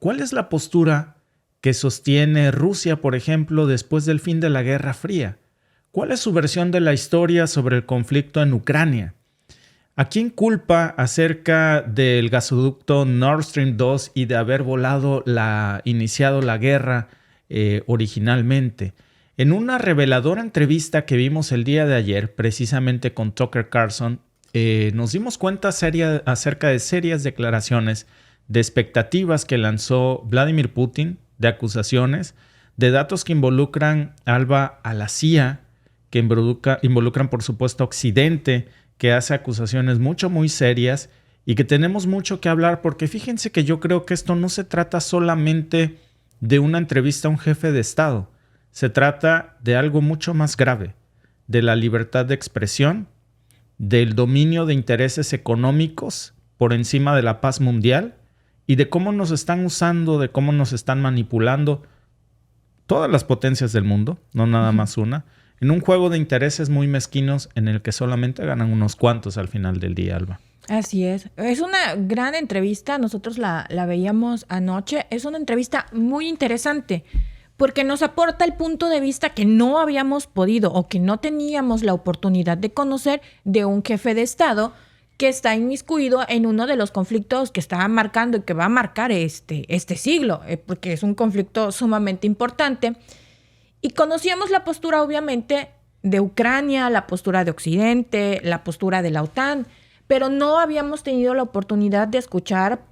¿cuál es la postura que sostiene Rusia, por ejemplo, después del fin de la Guerra Fría? ¿Cuál es su versión de la historia sobre el conflicto en Ucrania? ¿A quién culpa acerca del gasoducto Nord Stream 2 y de haber iniciado la guerra originalmente? En una reveladora entrevista que vimos el día de ayer, precisamente con Tucker Carlson, nos dimos cuenta acerca de serias declaraciones de expectativas que lanzó Vladimir Putin, de acusaciones, de datos que involucran a la CIA, que involucran por supuesto a Occidente, que hace acusaciones muy serias y que tenemos mucho que hablar, porque fíjense que yo creo que esto no se trata solamente de una entrevista a un jefe de Estado, se trata de algo mucho más grave, de la libertad de expresión, del dominio de intereses económicos por encima de la paz mundial y de cómo nos están usando, de cómo nos están manipulando todas las potencias del mundo, no nada más una, en un juego de intereses muy mezquinos en el que solamente ganan unos cuantos al final del día, Alba. Así es. Es una gran entrevista. Nosotros la veíamos anoche. Es una entrevista muy interesante porque nos aporta el punto de vista que no habíamos podido o que no teníamos la oportunidad de conocer de un jefe de Estado que está inmiscuido en uno de los conflictos que está marcando y que va a marcar este siglo, porque es un conflicto sumamente importante. Y conocíamos la postura, obviamente, de Ucrania, la postura de Occidente, la postura de la OTAN, pero no habíamos tenido la oportunidad de escuchar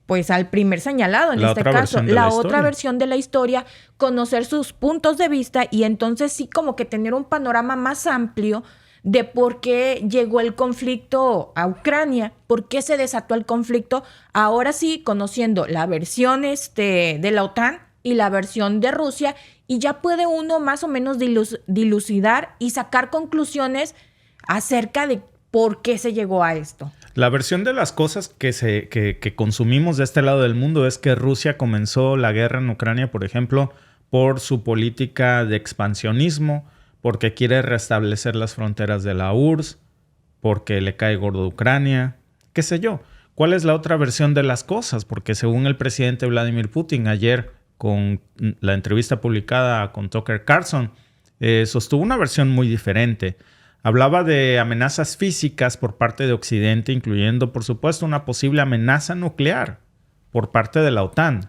pues al primer señalado, en este caso, la otra versión de la historia, conocer sus puntos de vista y entonces sí como que tener un panorama más amplio de por qué llegó el conflicto a Ucrania, por qué se desató el conflicto, ahora sí conociendo la versión de la OTAN y la versión de Rusia, y ya puede uno más o menos dilucidar y sacar conclusiones acerca de por qué se llegó a esto. La versión de las cosas que consumimos de este lado del mundo es que Rusia comenzó la guerra en Ucrania, por ejemplo, por su política de expansionismo, porque quiere restablecer las fronteras de la URSS, porque le cae gordo a Ucrania, qué sé yo. ¿Cuál es la otra versión de las cosas? Porque según el presidente Vladimir Putin ayer, con la entrevista publicada con Tucker Carlson, sostuvo una versión muy diferente. Hablaba de amenazas físicas por parte de Occidente, incluyendo, por supuesto, una posible amenaza nuclear por parte de la OTAN.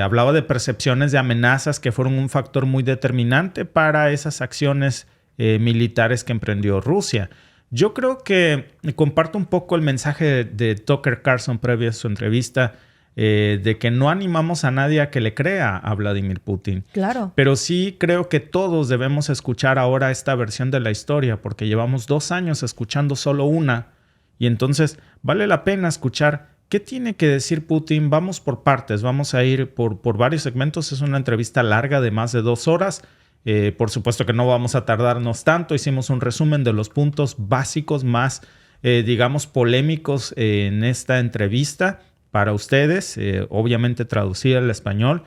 Hablaba de percepciones de amenazas que fueron un factor muy determinante para esas acciones militares que emprendió Rusia. Yo creo que comparto un poco el mensaje de Tucker Carlson previo a su entrevista, de que no animamos a nadie a que le crea a Vladimir Putin. Claro. Pero sí creo que todos debemos escuchar ahora esta versión de la historia, porque llevamos 2 años escuchando solo una, y entonces vale la pena escuchar qué tiene que decir Putin. Vamos por partes, vamos a ir por varios segmentos. Es una entrevista larga de más de 2 horas. Por supuesto que no vamos a tardarnos tanto. Hicimos un resumen de los puntos básicos más, digamos, polémicos en esta entrevista para ustedes, obviamente traducida al español.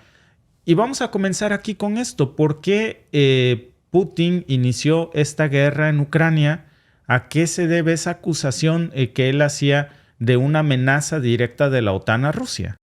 Y vamos a comenzar aquí con esto. ¿Por qué Putin inició esta guerra en Ucrania? ¿A qué se debe esa acusación que él hacía de una amenaza directa de la OTAN a Rusia?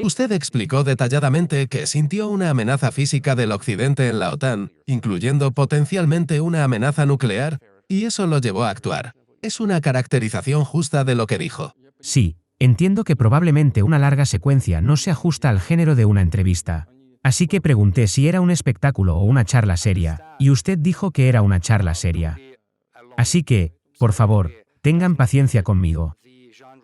Usted explicó detalladamente que sintió una amenaza física del Occidente en la OTAN, incluyendo potencialmente una amenaza nuclear, y eso lo llevó a actuar. Es una caracterización justa de lo que dijo. Sí, entiendo que probablemente una larga secuencia no se ajusta al género de una entrevista. Así que pregunté si era un espectáculo o una charla seria, y usted dijo que era una charla seria. Así que, por favor, tengan paciencia conmigo.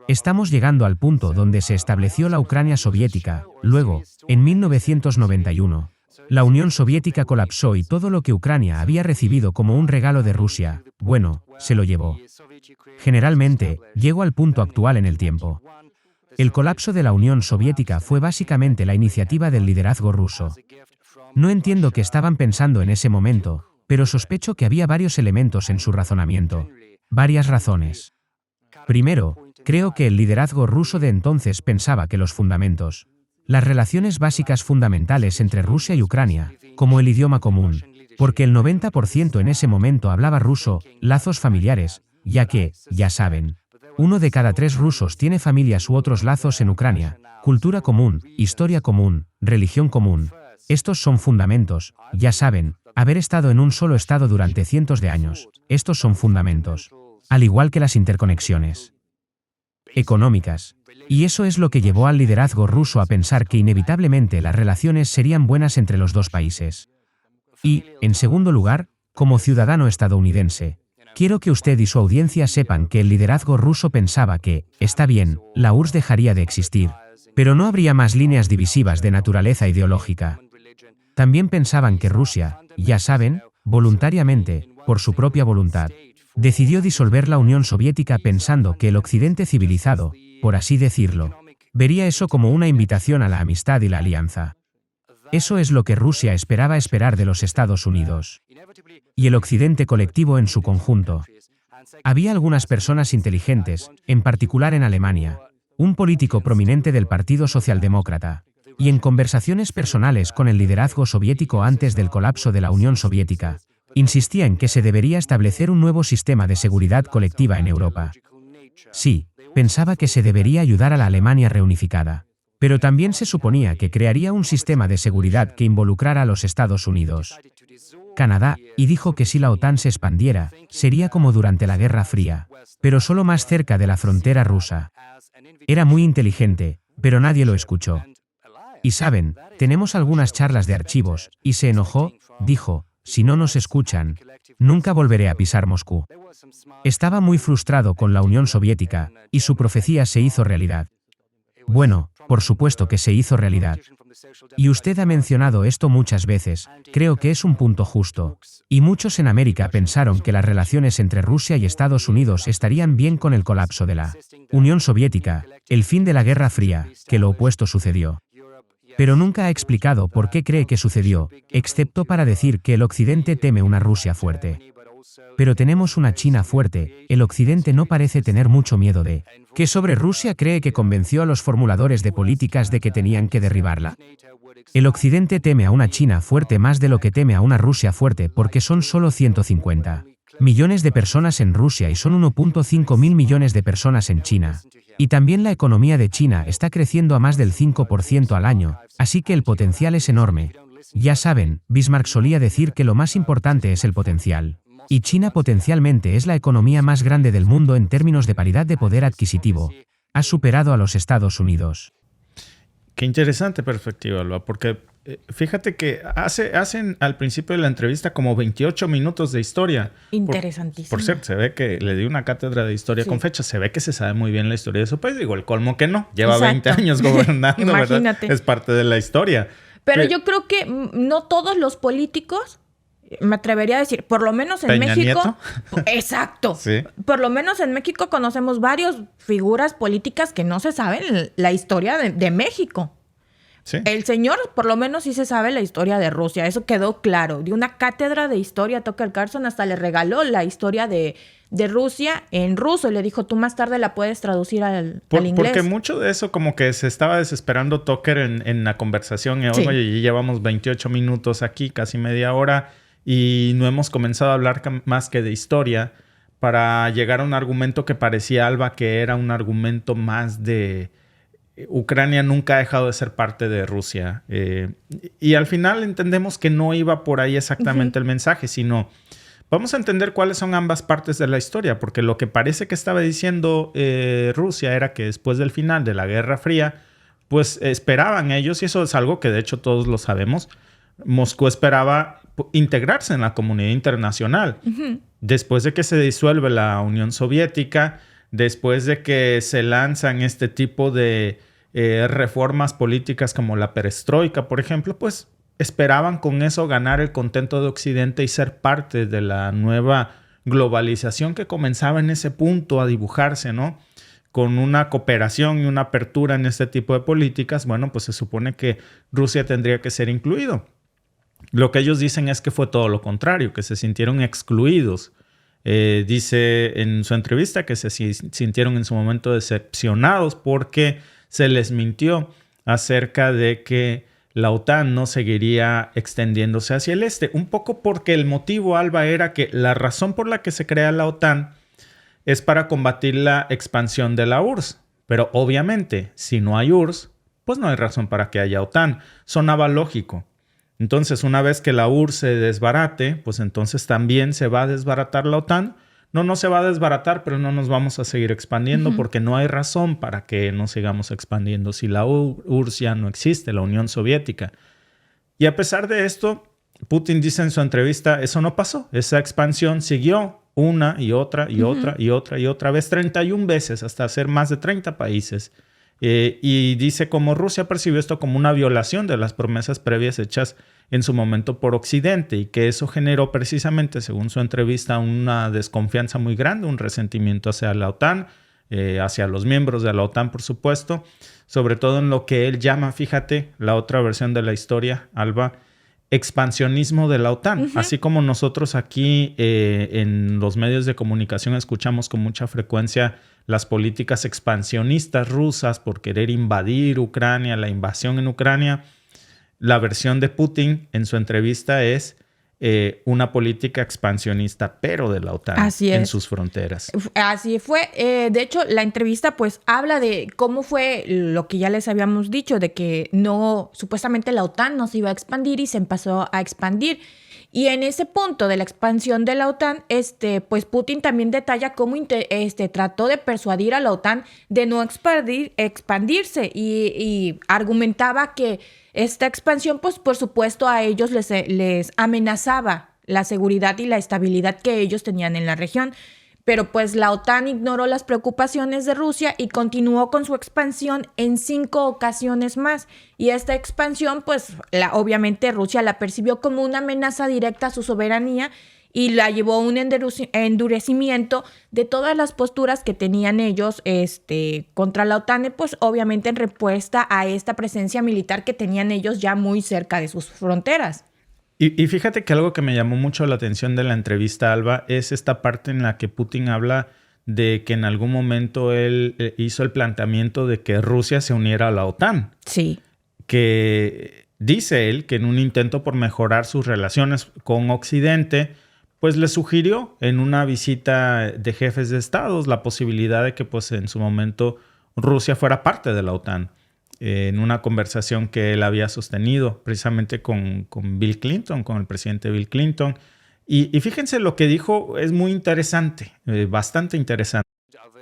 Estamos llegando al punto donde se estableció la Ucrania soviética. Luego, en 1991, la Unión Soviética colapsó y todo lo que Ucrania había recibido como un regalo de Rusia, bueno, se lo llevó. Generalmente, llegó al punto actual en el tiempo. El colapso de la Unión Soviética fue básicamente la iniciativa del liderazgo ruso. No entiendo qué estaban pensando en ese momento, pero sospecho que había varios elementos en su razonamiento. Varias razones. Primero, creo que el liderazgo ruso de entonces pensaba que los fundamentos, las relaciones básicas fundamentales entre Rusia y Ucrania, como el idioma común, porque el 90% en ese momento hablaba ruso, lazos familiares, ya que, ya saben, 1 de cada 3 rusos tiene familias u otros lazos en Ucrania, cultura común, historia común, religión común. Estos son fundamentos, ya saben, haber estado en un solo estado durante cientos de años. Estos son fundamentos. Al igual que las interconexiones económicas. Y eso es lo que llevó al liderazgo ruso a pensar que inevitablemente las relaciones serían buenas entre los dos países. Y, en segundo lugar, como ciudadano estadounidense, quiero que usted y su audiencia sepan que el liderazgo ruso pensaba que, está bien, la URSS dejaría de existir, pero no habría más líneas divisivas de naturaleza ideológica. También pensaban que Rusia, ya saben, voluntariamente, por su propia voluntad, decidió disolver la Unión Soviética pensando que el Occidente civilizado, por así decirlo, vería eso como una invitación a la amistad y la alianza. Eso es lo que Rusia esperaba esperar de los Estados Unidos. Y el Occidente colectivo en su conjunto. Había algunas personas inteligentes, en particular en Alemania, un político prominente del Partido Socialdemócrata, y en conversaciones personales con el liderazgo soviético antes del colapso de la Unión Soviética, insistía en que se debería establecer un nuevo sistema de seguridad colectiva en Europa. Sí, pensaba que se debería ayudar a la Alemania reunificada. Pero también se suponía que crearía un sistema de seguridad que involucrara a los Estados Unidos, Canadá, y dijo que si la OTAN se expandiera, sería como durante la Guerra Fría, pero solo más cerca de la frontera rusa. Era muy inteligente, pero nadie lo escuchó. Y saben, tenemos algunas charlas de archivos, y se enojó, dijo, si no nos escuchan, nunca volveré a pisar Moscú. Estaba muy frustrado con la Unión Soviética, y su profecía se hizo realidad. Bueno, por supuesto que se hizo realidad. Y usted ha mencionado esto muchas veces, creo que es un punto justo. Y muchos en América pensaron que las relaciones entre Rusia y Estados Unidos estarían bien con el colapso de la Unión Soviética, el fin de la Guerra Fría, que lo opuesto sucedió. Pero nunca ha explicado por qué cree que sucedió, excepto para decir que el Occidente teme una Rusia fuerte. Pero tenemos una China fuerte, el Occidente no parece tener mucho miedo de que sobre Rusia cree que convenció a los formuladores de políticas de que tenían que derribarla. El Occidente teme a una China fuerte más de lo que teme a una Rusia fuerte porque son solo 150 millones de personas en Rusia y son 1.5 mil millones de personas en China. Y también la economía de China está creciendo a más del 5% al año, así que el potencial es enorme. Ya saben, Bismarck solía decir que lo más importante es el potencial. Y China potencialmente es la economía más grande del mundo en términos de paridad de poder adquisitivo. Ha superado a los Estados Unidos. Qué interesante perspectiva, Alba, porque fíjate que hacen al principio de la entrevista como 28 minutos de historia. Interesantísimo. Por cierto, se ve que le di una cátedra de historia con fecha. Se ve que se sabe muy bien la historia de su país. Digo, el colmo que no. Lleva Exacto. 20 años gobernando, Imagínate. ¿verdad? Es parte de la historia. Pero yo creo que no todos los políticos, me atrevería a decir, por lo menos en Peña México. Nieto. Exacto. Sí. Por lo menos en México conocemos varias figuras políticas que no se saben la historia de México. Sí. El señor, por lo menos, sí se sabe la historia de Rusia. Eso quedó claro. De una cátedra de historia, Tucker Carlson hasta le regaló la historia de Rusia en ruso. Y le dijo, tú más tarde la puedes traducir al inglés. Porque mucho de eso como que se estaba desesperando Tucker en la conversación. Y, Sí. oye, ya llevamos 28 minutos aquí, casi media hora, y no hemos comenzado a hablar más que de historia para llegar a un argumento que parecía, Alba, que era un argumento más de Ucrania nunca ha dejado de ser parte de Rusia. Y al final entendemos que no iba por ahí exactamente el mensaje, sino vamos a entender cuáles son ambas partes de la historia, porque lo que parece que estaba diciendo Rusia era que después del final de la Guerra Fría, pues esperaban ellos, y eso es algo que de hecho todos lo sabemos, Moscú esperaba integrarse en la comunidad internacional. Después de que se disuelve la Unión Soviética, después de que se lanzan este tipo de reformas políticas como la perestroika, por ejemplo, pues esperaban con eso ganar el contento de Occidente y ser parte de la nueva globalización que comenzaba en ese punto a dibujarse, ¿no? Con una cooperación y una apertura en este tipo de políticas, bueno, pues se supone que Rusia tendría que ser incluido. Lo que ellos dicen es que fue todo lo contrario, que se sintieron excluidos. Dice en su entrevista que se sintieron en su momento decepcionados porque se les mintió acerca de que la OTAN no seguiría extendiéndose hacia el este. Un poco porque el motivo, Alba, era que la razón por la que se crea la OTAN es para combatir la expansión de la URSS. Pero obviamente, si no hay URSS, pues no hay razón para que haya OTAN. Sonaba lógico. Entonces, una vez que la URSS se desbarate, pues entonces también se va a desbaratar la OTAN. No se va a desbaratar, pero no nos vamos a seguir expandiendo porque no hay razón para que nos sigamos expandiendo si la URSS ya no existe, la Unión Soviética. Y a pesar de esto, Putin dice en su entrevista, eso no pasó. Esa expansión siguió una y otra y otra y otra y otra vez, 31 veces, hasta hacer más de 30 países. Y dice como Rusia percibió esto como una violación de las promesas previas hechas en su momento por Occidente y que eso generó precisamente, según su entrevista, una desconfianza muy grande, un resentimiento hacia la OTAN, hacia los miembros de la OTAN, por supuesto, sobre todo en lo que él llama, fíjate, la otra versión de la historia, Alba, expansionismo de la OTAN. Así como nosotros aquí en los medios de comunicación escuchamos con mucha frecuencia las políticas expansionistas rusas por querer invadir Ucrania, la invasión en Ucrania, la versión de Putin en su entrevista es una política expansionista, pero de la OTAN en sus fronteras. Así fue. De hecho, la entrevista pues habla de cómo fue lo que ya les habíamos dicho, de que supuestamente la OTAN no se iba a expandir y se empezó a expandir. Y en ese punto de la expansión de la OTAN, pues Putin también detalla cómo trató de persuadir a la OTAN de no expandirse y argumentaba que esta expansión, pues por supuesto a ellos les amenazaba la seguridad y la estabilidad que ellos tenían en la región. Pero pues la OTAN ignoró las preocupaciones de Rusia y continuó con su expansión en 5 ocasiones más. Y esta expansión, pues obviamente Rusia la percibió como una amenaza directa a su soberanía y la llevó a un endurecimiento de todas las posturas que tenían ellos contra la OTAN, pues obviamente en respuesta a esta presencia militar que tenían ellos ya muy cerca de sus fronteras. Y fíjate que algo que me llamó mucho la atención de la entrevista, Alba, es esta parte en la que Putin habla de que en algún momento él hizo el planteamiento de que Rusia se uniera a la OTAN. Sí. Que dice él que en un intento por mejorar sus relaciones con Occidente, pues le sugirió en una visita de jefes de estados la posibilidad de que pues en su momento Rusia fuera parte de la OTAN. En una conversación que él había sostenido precisamente con Bill Clinton, con el presidente Bill Clinton. Y fíjense lo que dijo, es muy interesante, bastante interesante.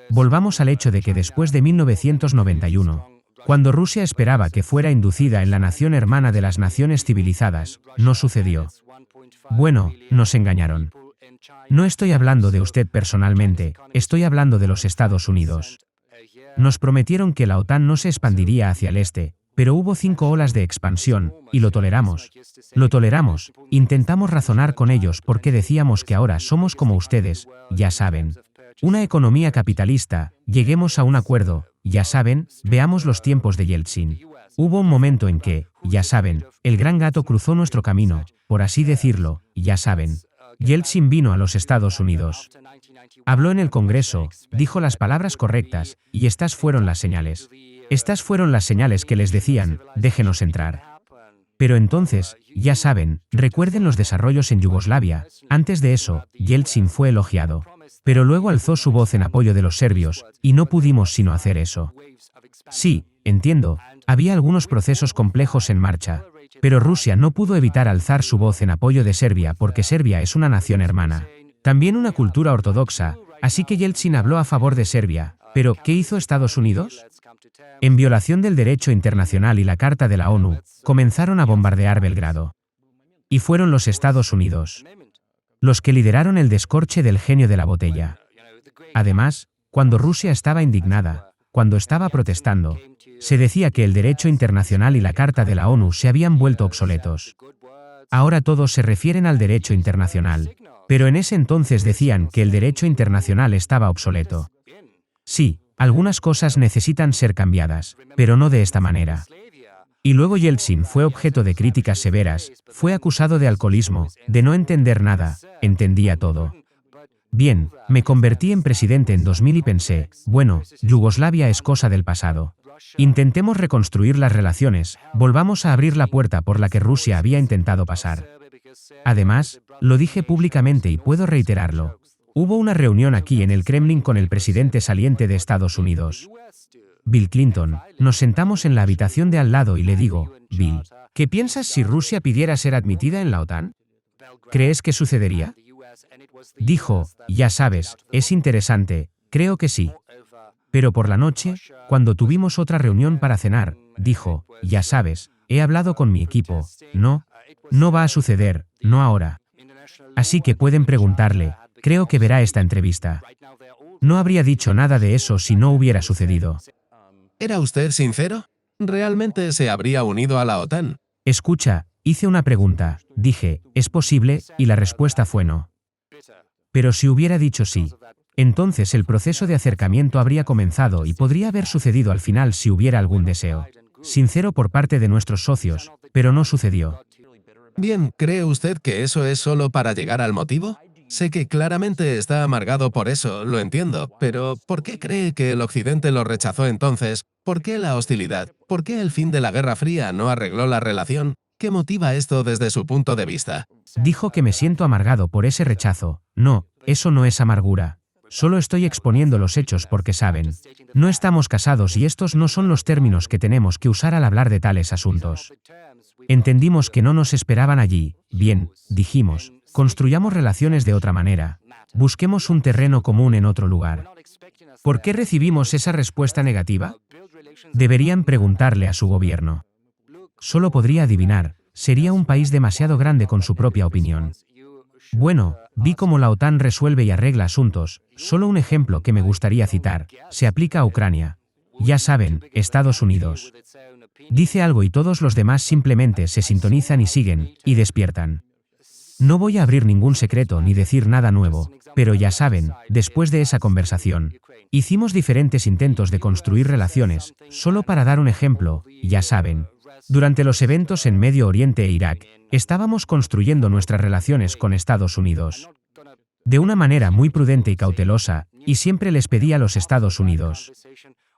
Volvamos al hecho de que después de 1991, cuando Rusia esperaba que fuera inducida en la nación hermana de las naciones civilizadas, no sucedió. Bueno, nos engañaron. No estoy hablando de usted personalmente, estoy hablando de los Estados Unidos. Nos prometieron que la OTAN no se expandiría hacia el este, pero hubo 5 olas de expansión, y lo toleramos. Lo toleramos, intentamos razonar con ellos porque decíamos que ahora somos como ustedes, ya saben. Una economía capitalista, lleguemos a un acuerdo, ya saben, veamos los tiempos de Yeltsin. Hubo un momento en que, ya saben, el gran gato cruzó nuestro camino, por así decirlo, ya saben. Yeltsin vino a los Estados Unidos. Habló en el Congreso, dijo las palabras correctas, y estas fueron las señales. Estas fueron las señales que les decían, déjenos entrar. Pero entonces, ya saben, recuerden los desarrollos en Yugoslavia. Antes de eso, Yeltsin fue elogiado. Pero luego alzó su voz en apoyo de los serbios, y no pudimos sino hacer eso. Sí, entiendo, había algunos procesos complejos en marcha. Pero Rusia no pudo evitar alzar su voz en apoyo de Serbia porque Serbia es una nación hermana. También una cultura ortodoxa, así que Yeltsin habló a favor de Serbia. Pero, ¿qué hizo Estados Unidos? En violación del derecho internacional y la Carta de la ONU, comenzaron a bombardear Belgrado. Y fueron los Estados Unidos los que lideraron el descorche del genio de la botella. Además, cuando Rusia estaba indignada, cuando estaba protestando, se decía que el derecho internacional y la Carta de la ONU se habían vuelto obsoletos. Ahora todos se refieren al derecho internacional, pero en ese entonces decían que el derecho internacional estaba obsoleto. Sí, algunas cosas necesitan ser cambiadas, pero no de esta manera. Y luego Yeltsin fue objeto de críticas severas, fue acusado de alcoholismo, de no entender nada, entendía todo. Bien, me convertí en presidente en 2000 y pensé, bueno, Yugoslavia es cosa del pasado. Intentemos reconstruir las relaciones, volvamos a abrir la puerta por la que Rusia había intentado pasar. Además, lo dije públicamente y puedo reiterarlo. Hubo una reunión aquí en el Kremlin con el presidente saliente de Estados Unidos, Bill Clinton. Nos sentamos en la habitación de al lado y le digo, Bill, ¿qué piensas si Rusia pidiera ser admitida en la OTAN? ¿Crees que sucedería? Dijo, ya sabes, es interesante, creo que sí. Pero por la noche, cuando tuvimos otra reunión para cenar, dijo, ya sabes, he hablado con mi equipo, no va a suceder, no ahora. Así que pueden preguntarle, creo que verá esta entrevista. No habría dicho nada de eso si no hubiera sucedido. ¿Era usted sincero? ¿Realmente se habría unido a la OTAN? Escucha, hice una pregunta, dije, ¿es posible? Y la respuesta fue no. Pero si hubiera dicho sí, entonces el proceso de acercamiento habría comenzado y podría haber sucedido al final si hubiera algún deseo sincero por parte de nuestros socios, pero no sucedió. Bien, ¿cree usted que eso es solo para llegar al motivo? Sé que claramente está amargado por eso, lo entiendo, pero ¿por qué cree que el Occidente lo rechazó entonces? ¿Por qué la hostilidad? ¿Por qué el fin de la Guerra Fría no arregló la relación? ¿Qué motiva esto desde su punto de vista? Dijo que me siento amargado por ese rechazo. No, eso no es amargura. Solo estoy exponiendo los hechos porque saben. No estamos casados y estos no son los términos que tenemos que usar al hablar de tales asuntos. Entendimos que no nos esperaban allí. Bien, dijimos, construyamos relaciones de otra manera. Busquemos un terreno común en otro lugar. ¿Por qué recibimos esa respuesta negativa? Deberían preguntarle a su gobierno. Solo podría adivinar, sería un país demasiado grande con su propia opinión. Bueno, vi cómo la OTAN resuelve y arregla asuntos. Solo un ejemplo que me gustaría citar, se aplica a Ucrania. Ya saben, Estados Unidos dice algo y todos los demás simplemente se sintonizan y siguen, y despiertan. No voy a abrir ningún secreto ni decir nada nuevo, pero ya saben, después de esa conversación, hicimos diferentes intentos de construir relaciones, solo para dar un ejemplo, ya saben. Durante los eventos en Medio Oriente e Irak, estábamos construyendo nuestras relaciones con Estados Unidos. De una manera muy prudente y cautelosa, y siempre les pedí a los Estados Unidos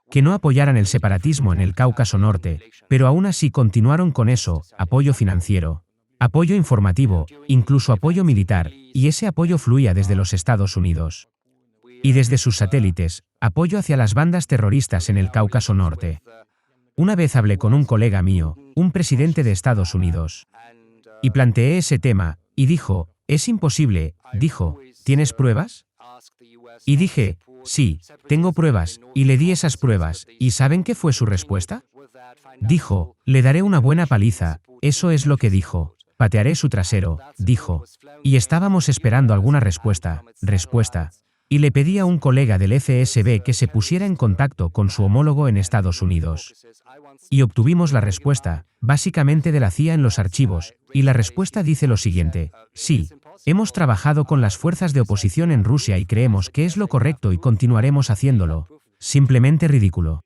que no apoyaran el separatismo en el Cáucaso Norte, pero aún así continuaron con eso, apoyo financiero, apoyo informativo, incluso apoyo militar, y ese apoyo fluía desde los Estados Unidos. Y desde sus satélites, apoyo hacia las bandas terroristas en el Cáucaso Norte. Una vez hablé con un colega mío, un presidente de Estados Unidos, y planteé ese tema, y dijo, es imposible, dijo, ¿tienes pruebas? Y dije, sí, tengo pruebas, y le di esas pruebas, ¿y saben qué fue su respuesta? Dijo, le daré una buena paliza, eso es lo que dijo, patearé su trasero, dijo, y estábamos esperando alguna respuesta, y le pedí a un colega del FSB que se pusiera en contacto con su homólogo en Estados Unidos. Y obtuvimos la respuesta, básicamente de la CIA en los archivos, y la respuesta dice lo siguiente, sí, hemos trabajado con las fuerzas de oposición en Rusia y creemos que es lo correcto y continuaremos haciéndolo. Simplemente ridículo.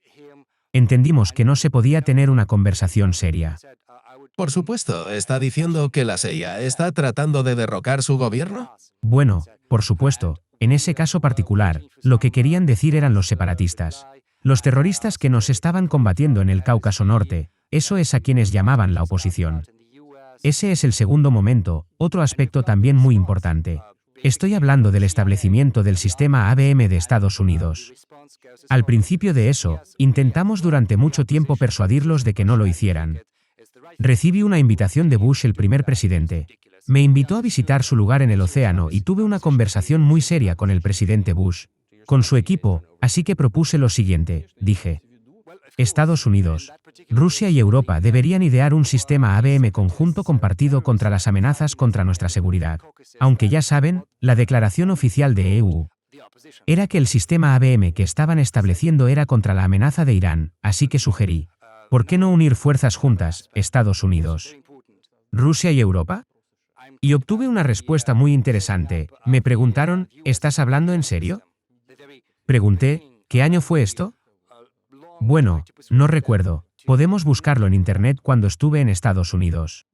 Entendimos que no se podía tener una conversación seria. Por supuesto, ¿está diciendo que la CIA está tratando de derrocar su gobierno? Bueno, por supuesto, en ese caso particular, lo que querían decir eran los separatistas. Los terroristas que nos estaban combatiendo en el Cáucaso Norte, eso es a quienes llamaban la oposición. Ese es el segundo momento, otro aspecto también muy importante. Estoy hablando del establecimiento del sistema ABM de Estados Unidos. Al principio de eso, intentamos durante mucho tiempo persuadirlos de que no lo hicieran. Recibí una invitación de Bush, el primer presidente. Me invitó a visitar su lugar en el océano y tuve una conversación muy seria con el presidente Bush, con su equipo, así que propuse lo siguiente, dije. Estados Unidos, Rusia y Europa deberían idear un sistema ABM conjunto compartido contra las amenazas contra nuestra seguridad. Aunque ya saben, la declaración oficial de EU era que el sistema ABM que estaban estableciendo era contra la amenaza de Irán, así que sugerí, ¿por qué no unir fuerzas juntas, Estados Unidos, Rusia y Europa? Y obtuve una respuesta muy interesante. Me preguntaron, ¿estás hablando en serio? Pregunté, ¿qué año fue esto? Bueno, no recuerdo. Podemos buscarlo en Internet cuando estuve en Estados Unidos.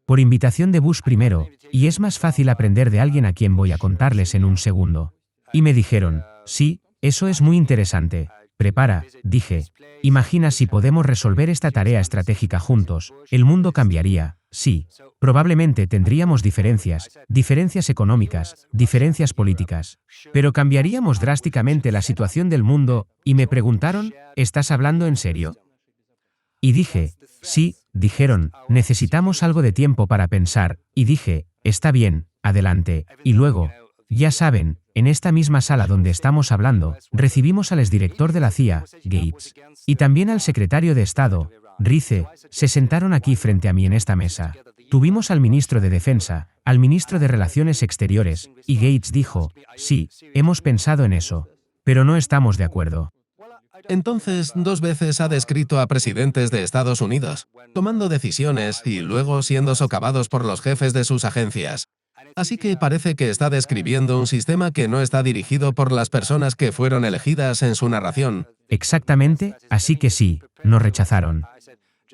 Por invitación de Bush primero, y es más fácil aprender de alguien a quien voy a contarles en un segundo. Y me dijeron, sí, eso es muy interesante. Prepara, dije. Imagina si podemos resolver esta tarea estratégica juntos, el mundo cambiaría. Sí, probablemente tendríamos diferencias económicas, diferencias políticas, pero cambiaríamos drásticamente la situación del mundo, y me preguntaron, ¿estás hablando en serio? Y dije, sí, dijeron, necesitamos algo de tiempo para pensar, y dije, está bien, adelante, y luego, ya saben, en esta misma sala donde estamos hablando, recibimos al exdirector de la CIA, Gates, y también al secretario de Estado, Rice, se sentaron aquí frente a mí en esta mesa. Tuvimos al ministro de Defensa, al ministro de Relaciones Exteriores, y Gates dijo, sí, hemos pensado en eso, pero no estamos de acuerdo. Entonces, 2 veces ha descrito a presidentes de Estados Unidos, tomando decisiones y luego siendo socavados por los jefes de sus agencias. Así que parece que está describiendo un sistema que no está dirigido por las personas que fueron elegidas en su narración. Exactamente, así que sí, nos rechazaron.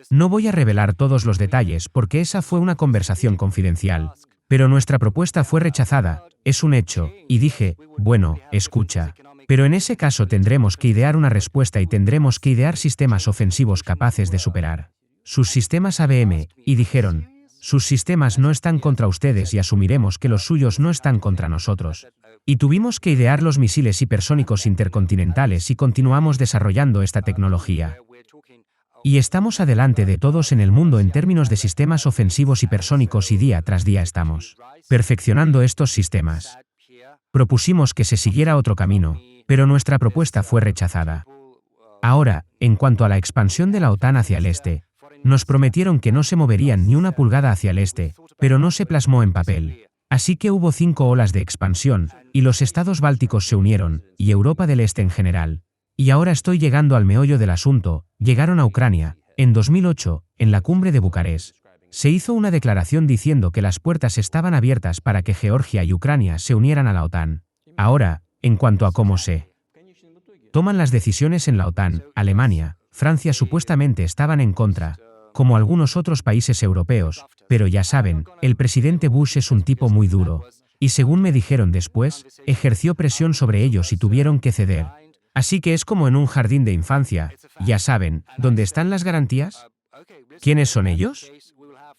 No voy a revelar todos los detalles porque esa fue una conversación confidencial, pero nuestra propuesta fue rechazada, es un hecho, y dije, bueno, escucha. Pero en ese caso tendremos que idear una respuesta y tendremos que idear sistemas ofensivos capaces de superar sus sistemas ABM, y dijeron, sus sistemas no están contra ustedes y asumiremos que los suyos no están contra nosotros. Y tuvimos que idear los misiles hipersónicos intercontinentales y continuamos desarrollando esta tecnología. Y estamos adelante de todos en el mundo en términos de sistemas ofensivos hipersónicos y día tras día estamos perfeccionando estos sistemas. Propusimos que se siguiera otro camino, pero nuestra propuesta fue rechazada. Ahora, en cuanto a la expansión de la OTAN hacia el este, nos prometieron que no se moverían ni una pulgada hacia el este, pero no se plasmó en papel. Así que hubo 5 olas de expansión, y los estados bálticos se unieron, y Europa del Este en general. Y ahora estoy llegando al meollo del asunto, llegaron a Ucrania. En 2008, en la cumbre de Bucarest, se hizo una declaración diciendo que las puertas estaban abiertas para que Georgia y Ucrania se unieran a la OTAN. Ahora, en cuanto a cómo se toman las decisiones en la OTAN, Alemania, Francia supuestamente estaban en contra, como algunos otros países europeos, pero ya saben, el presidente Bush es un tipo muy duro, y según me dijeron después, ejerció presión sobre ellos y tuvieron que ceder. Así que es como en un jardín de infancia, ya saben, ¿dónde están las garantías? ¿Quiénes son ellos?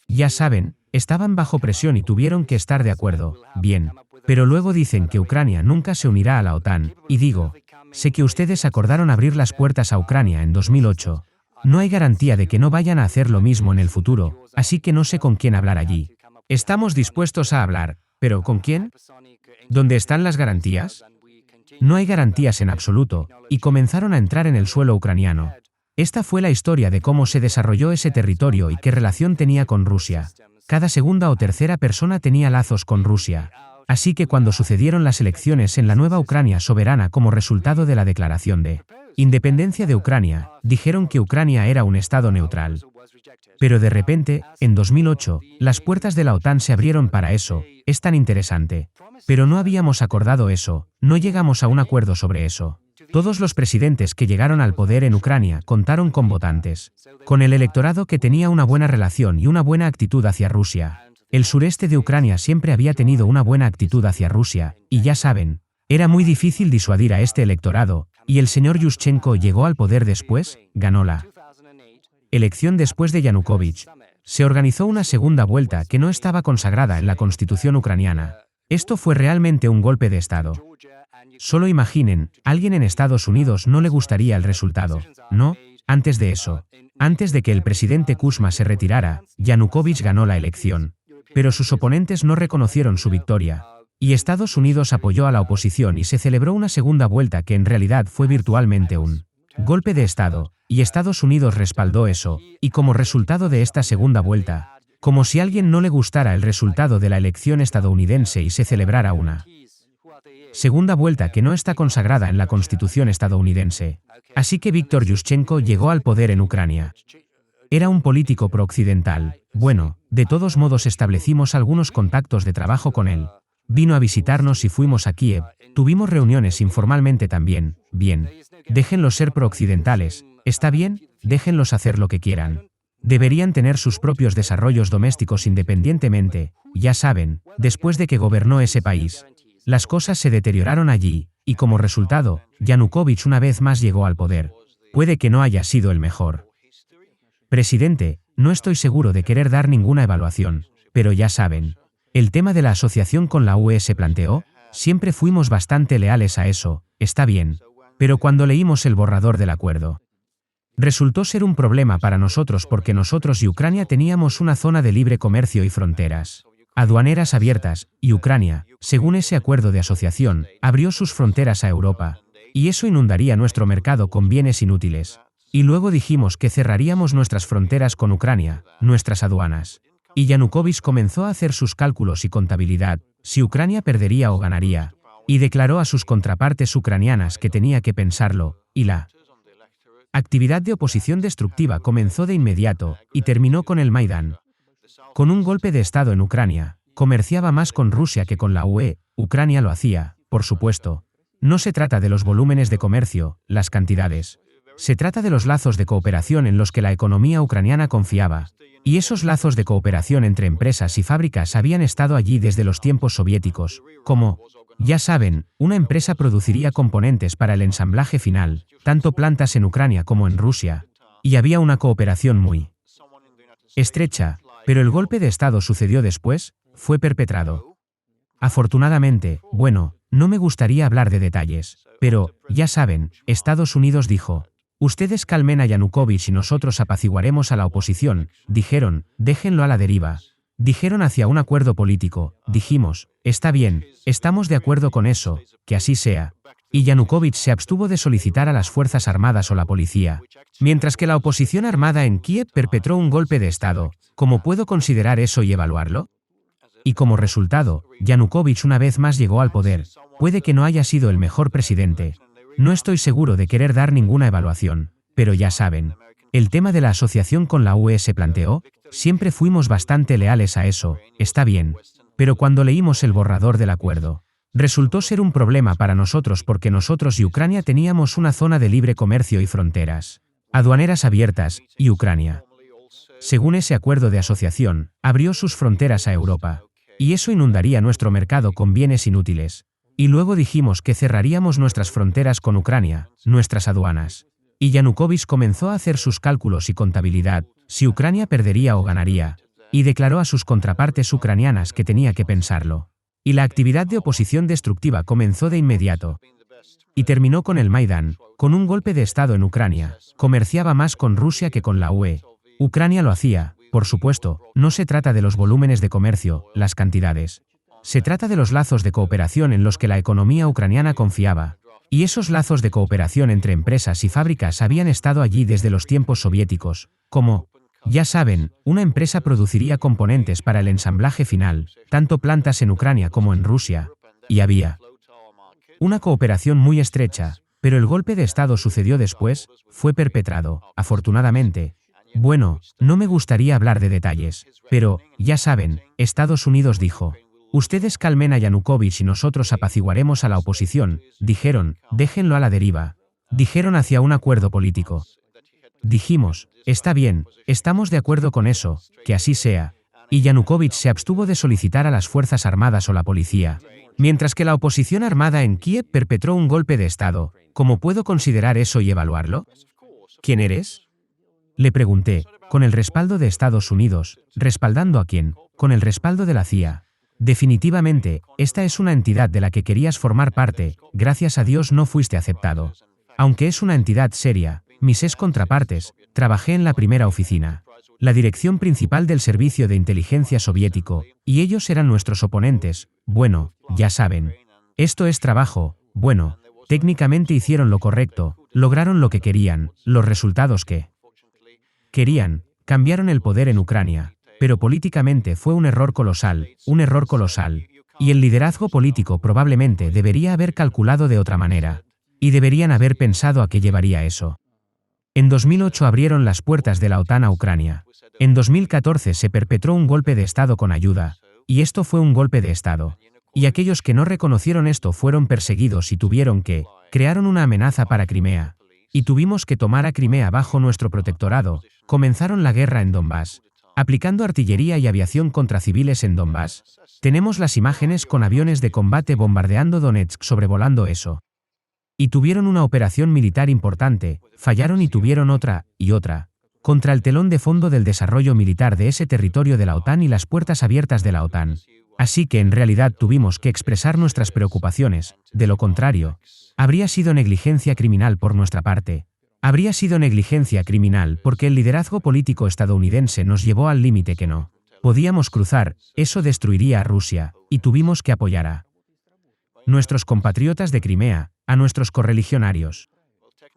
Ya saben, estaban bajo presión y tuvieron que estar de acuerdo, bien, pero luego dicen que Ucrania nunca se unirá a la OTAN, y digo, sé que ustedes acordaron abrir las puertas a Ucrania en 2008. No hay garantía de que no vayan a hacer lo mismo en el futuro, así que no sé con quién hablar allí. Estamos dispuestos a hablar, pero ¿con quién? ¿Dónde están las garantías? No hay garantías en absoluto, y comenzaron a entrar en el suelo ucraniano. Esta fue la historia de cómo se desarrolló ese territorio y qué relación tenía con Rusia. Cada segunda o tercera persona tenía lazos con Rusia. Así que cuando sucedieron las elecciones en la nueva Ucrania soberana como resultado de la declaración de independencia de Ucrania, dijeron que Ucrania era un estado neutral. Pero de repente, en 2008, las puertas de la OTAN se abrieron para eso, es tan interesante. Pero no habíamos acordado eso, no llegamos a un acuerdo sobre eso. Todos los presidentes que llegaron al poder en Ucrania contaron con votantes, con el electorado que tenía una buena relación y una buena actitud hacia Rusia. El sureste de Ucrania siempre había tenido una buena actitud hacia Rusia, y ya saben, era muy difícil disuadir a este electorado, y el señor Yushchenko llegó al poder después, ganó la elección después de Yanukovych. Se organizó una segunda vuelta que no estaba consagrada en la constitución ucraniana. Esto fue realmente un golpe de Estado. Solo imaginen, alguien en Estados Unidos no le gustaría el resultado, ¿no? Antes de eso, antes de que el presidente Kuzma se retirara, Yanukovych ganó la elección. Pero sus oponentes no reconocieron su victoria. Y Estados Unidos apoyó a la oposición y se celebró una segunda vuelta que en realidad fue virtualmente un golpe de Estado, y Estados Unidos respaldó eso, y como resultado de esta segunda vuelta, como si a alguien no le gustara el resultado de la elección estadounidense y se celebrara una segunda vuelta que no está consagrada en la Constitución estadounidense. Así que Víktor Yushchenko llegó al poder en Ucrania. Era un político pro-occidental. Bueno, de todos modos establecimos algunos contactos de trabajo con él. Vino a visitarnos y fuimos a Kiev. Tuvimos reuniones informalmente también. Bien. Déjenlos ser pro-occidentales. ¿Está bien? Déjenlos hacer lo que quieran. Deberían tener sus propios desarrollos domésticos independientemente. Ya saben, después de que gobernó ese país, las cosas se deterioraron allí, y como resultado, Yanukovych una vez más llegó al poder. Puede que no haya sido el mejor presidente, no estoy seguro de querer dar ninguna evaluación, pero ya saben. El tema de la asociación con la UE se planteó, siempre fuimos bastante leales a eso, está bien. Pero cuando leímos el borrador del acuerdo, resultó ser un problema para nosotros porque nosotros y Ucrania teníamos una zona de libre comercio y fronteras aduaneras abiertas, y Ucrania, según ese acuerdo de asociación, abrió sus fronteras a Europa. Y eso inundaría nuestro mercado con bienes inútiles. Y luego dijimos que cerraríamos nuestras fronteras con Ucrania, nuestras aduanas. Y Yanukovych comenzó a hacer sus cálculos y contabilidad, si Ucrania perdería o ganaría. Y declaró a sus contrapartes ucranianas que tenía que pensarlo, y la actividad de oposición destructiva comenzó de inmediato, y terminó con el Maidán. Con un golpe de Estado en Ucrania, comerciaba más con Rusia que con la UE, Ucrania lo hacía, por supuesto. No se trata de los volúmenes de comercio, las cantidades. Se trata de los lazos de cooperación en los que la economía ucraniana confiaba. Y esos lazos de cooperación entre empresas y fábricas habían estado allí desde los tiempos soviéticos, como, ya saben, una empresa produciría componentes para el ensamblaje final, tanto plantas en Ucrania como en Rusia, y había una cooperación muy estrecha, pero el golpe de Estado sucedió después, fue perpetrado. Afortunadamente, bueno, no me gustaría hablar de detalles, pero, ya saben, Estados Unidos dijo, ustedes calmen a Yanukovych y nosotros apaciguaremos a la oposición, dijeron, déjenlo a la deriva. Dijeron hacia un acuerdo político, dijimos, está bien, estamos de acuerdo con eso, que así sea. Y Yanukovych se abstuvo de solicitar a las Fuerzas Armadas o la policía, mientras que la oposición armada en Kiev perpetró un golpe de Estado. ¿Cómo puedo considerar eso y evaluarlo? Y como resultado, Yanukovych una vez más llegó al poder. Puede que no haya sido el mejor presidente. No estoy seguro de querer dar ninguna evaluación, pero ya saben. El tema de la asociación con la UE se planteó, siempre fuimos bastante leales a eso, está bien. Pero cuando leímos el borrador del acuerdo, resultó ser un problema para nosotros porque nosotros y Ucrania teníamos una zona de libre comercio y fronteras aduaneras abiertas, y Ucrania, según ese acuerdo de asociación, abrió sus fronteras a Europa. Y eso inundaría nuestro mercado con bienes inútiles. Y luego dijimos que cerraríamos nuestras fronteras con Ucrania, nuestras aduanas. Y Yanukovych comenzó a hacer sus cálculos y contabilidad, si Ucrania perdería o ganaría. Y declaró a sus contrapartes ucranianas que tenía que pensarlo. Y la actividad de oposición destructiva comenzó de inmediato. Y terminó con el Maidán, con un golpe de Estado en Ucrania. Comerciaba más con Rusia que con la UE. Ucrania lo hacía, por supuesto, no se trata de los volúmenes de comercio, las cantidades. Se trata de los lazos de cooperación en los que la economía ucraniana confiaba. Y esos lazos de cooperación entre empresas y fábricas habían estado allí desde los tiempos soviéticos, como, ya saben, una empresa produciría componentes para el ensamblaje final, tanto plantas en Ucrania como en Rusia, y había una cooperación muy estrecha, pero el golpe de Estado sucedió después, fue perpetrado, afortunadamente. Bueno, no me gustaría hablar de detalles, pero, ya saben, Estados Unidos dijo, ustedes calmen a Yanukovych y nosotros apaciguaremos a la oposición, dijeron, déjenlo a la deriva. Dijeron hacia un acuerdo político. Dijimos, está bien, estamos de acuerdo con eso, que así sea. Y Yanukovych se abstuvo de solicitar a las Fuerzas Armadas o la policía, mientras que la oposición armada en Kiev perpetró un golpe de Estado. ¿Cómo puedo considerar eso y evaluarlo? ¿Quién eres? Le pregunté, con el respaldo de Estados Unidos. ¿Respaldando a quién? Con el respaldo de la CIA. Definitivamente, esta es una entidad de la que querías formar parte, gracias a Dios no fuiste aceptado. Aunque es una entidad seria, mis ex contrapartes, trabajé en la primera oficina, la dirección principal del servicio de inteligencia soviético, y ellos eran nuestros oponentes. Bueno, ya saben. Esto es trabajo, bueno, técnicamente hicieron lo correcto, lograron lo que querían, los resultados que querían, cambiaron el poder en Ucrania, pero políticamente fue un error colosal, y el liderazgo político probablemente debería haber calculado de otra manera, y deberían haber pensado a qué llevaría eso. En 2008 abrieron las puertas de la OTAN a Ucrania. En 2014 se perpetró un golpe de Estado con ayuda, y esto fue un golpe de Estado. Y aquellos que no reconocieron esto fueron perseguidos y crearon una amenaza para Crimea. Y tuvimos que tomar a Crimea bajo nuestro protectorado. Comenzaron la guerra en Donbass, aplicando artillería y aviación contra civiles en Donbass. Tenemos las imágenes con aviones de combate bombardeando Donetsk sobrevolando eso. Y tuvieron una operación militar importante, fallaron y tuvieron otra, y otra. contra el telón de fondo del desarrollo militar de ese territorio de la OTAN y las puertas abiertas de la OTAN. Así que en realidad tuvimos que expresar nuestras preocupaciones, de lo contrario, habría sido negligencia criminal por nuestra parte. Habría sido negligencia criminal porque el liderazgo político estadounidense nos llevó al límite que no podíamos cruzar, eso destruiría a Rusia, y tuvimos que apoyar a nuestros compatriotas de Crimea, a nuestros correligionarios.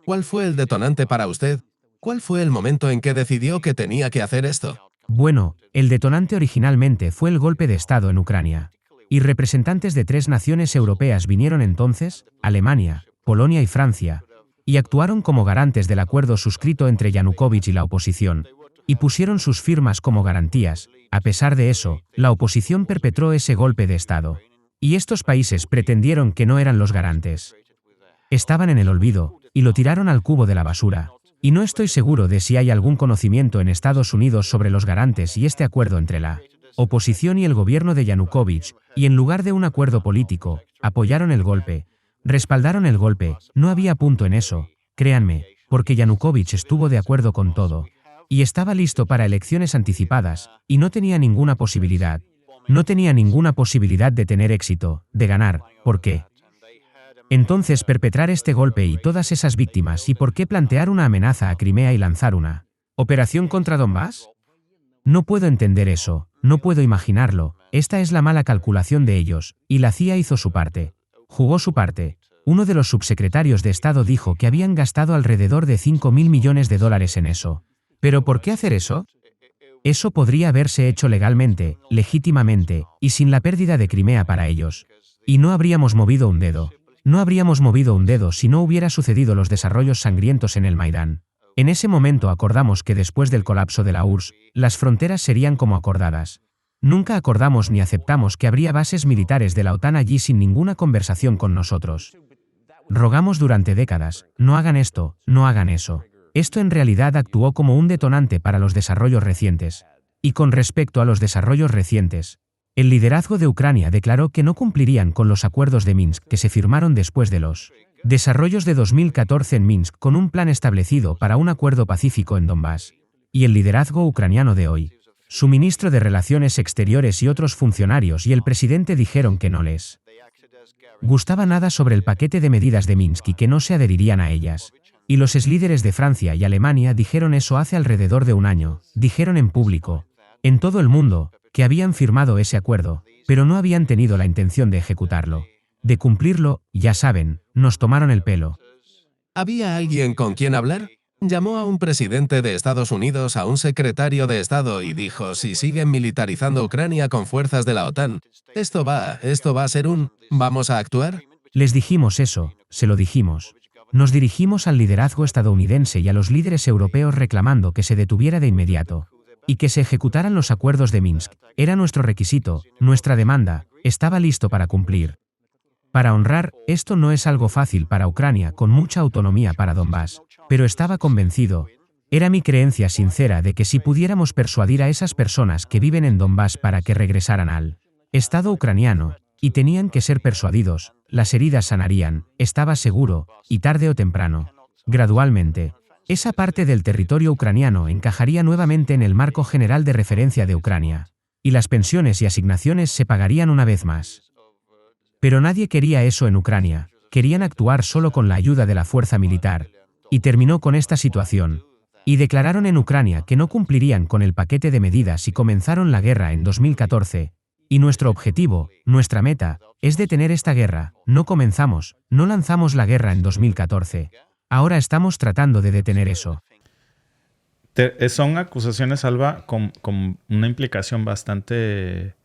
¿Cuál fue el detonante para usted? ¿Cuál fue el momento en que decidió que tenía que hacer esto? Bueno, el detonante originalmente fue el golpe de Estado en Ucrania. Y representantes de 3 naciones europeas vinieron entonces, Alemania, Polonia y Francia, y actuaron como garantes del acuerdo suscrito entre Yanukovych y la oposición, y pusieron sus firmas como garantías. A pesar de eso, la oposición perpetró ese golpe de Estado. Y estos países pretendieron que no eran los garantes. Estaban en el olvido, y lo tiraron al cubo de la basura. Y no estoy seguro de si hay algún conocimiento en Estados Unidos sobre los garantes y este acuerdo entre la oposición y el gobierno de Yanukovych, y en lugar de un acuerdo político, apoyaron el golpe, respaldaron el golpe, no había punto en eso, créanme, porque Yanukovych estuvo de acuerdo con todo. Y estaba listo para elecciones anticipadas, y no tenía ninguna posibilidad. No tenía ninguna posibilidad de tener éxito, de ganar, ¿por qué? Entonces perpetrar este golpe y todas esas víctimas, ¿y por qué plantear una amenaza a Crimea y lanzar una operación contra Donbass? No puedo entender eso, no puedo imaginarlo, esta es la mala calculación de ellos, y la CIA hizo su parte. Jugó su parte. Uno de los subsecretarios de Estado dijo que habían gastado alrededor de $5.000 millones en eso. ¿Pero por qué hacer eso? Eso podría haberse hecho legalmente, legítimamente, y sin la pérdida de Crimea para ellos. Y no habríamos movido un dedo. No habríamos movido un dedo si no hubiera sucedido los desarrollos sangrientos en el Maidán. En ese momento acordamos que después del colapso de la URSS, las fronteras serían como acordadas. Nunca acordamos ni aceptamos que habría bases militares de la OTAN allí sin ninguna conversación con nosotros. Rogamos durante décadas, no hagan esto, no hagan eso. Esto en realidad actuó como un detonante para los desarrollos recientes. Y con respecto a los desarrollos recientes, el liderazgo de Ucrania declaró que no cumplirían con los acuerdos de Minsk que se firmaron después de los desarrollos de 2014 en Minsk con un plan establecido para un acuerdo pacífico en Donbass. Y el liderazgo ucraniano de hoy, su ministro de Relaciones Exteriores y otros funcionarios y el presidente dijeron que no les gustaba nada sobre el paquete de medidas de Minsk y que no se adherirían a ellas. Y los exlíderes de Francia y Alemania dijeron eso hace alrededor de un año, dijeron en público, en todo el mundo, que habían firmado ese acuerdo, pero no habían tenido la intención de ejecutarlo. De cumplirlo, ya saben, nos tomaron el pelo. ¿Había alguien con quien hablar? Llamó a un presidente de Estados Unidos, a un secretario de Estado y dijo, si siguen militarizando Ucrania con fuerzas de la OTAN, esto va a ser ¿vamos a actuar? Les dijimos eso, se lo dijimos. Nos dirigimos al liderazgo estadounidense y a los líderes europeos reclamando que se detuviera de inmediato. Y que se ejecutaran los acuerdos de Minsk. Era nuestro requisito, nuestra demanda, estaba listo para cumplir. Para honrar, esto no es algo fácil para Ucrania con mucha autonomía para Donbass, pero estaba convencido. Era mi creencia sincera de que si pudiéramos persuadir a esas personas que viven en Donbass para que regresaran al Estado ucraniano, y tenían que ser persuadidos, las heridas sanarían, estaba seguro, y tarde o temprano, gradualmente, esa parte del territorio ucraniano encajaría nuevamente en el marco general de referencia de Ucrania, y las pensiones y asignaciones se pagarían una vez más. Pero nadie quería eso en Ucrania, querían actuar solo con la ayuda de la fuerza militar, y terminó con esta situación. Y declararon en Ucrania que no cumplirían con el paquete de medidas y comenzaron la guerra en 2014. Y nuestro objetivo, nuestra meta, es detener esta guerra. No lanzamos la guerra en 2014. Ahora estamos tratando de detener eso. Son acusaciones, Alba, con una implicación bastante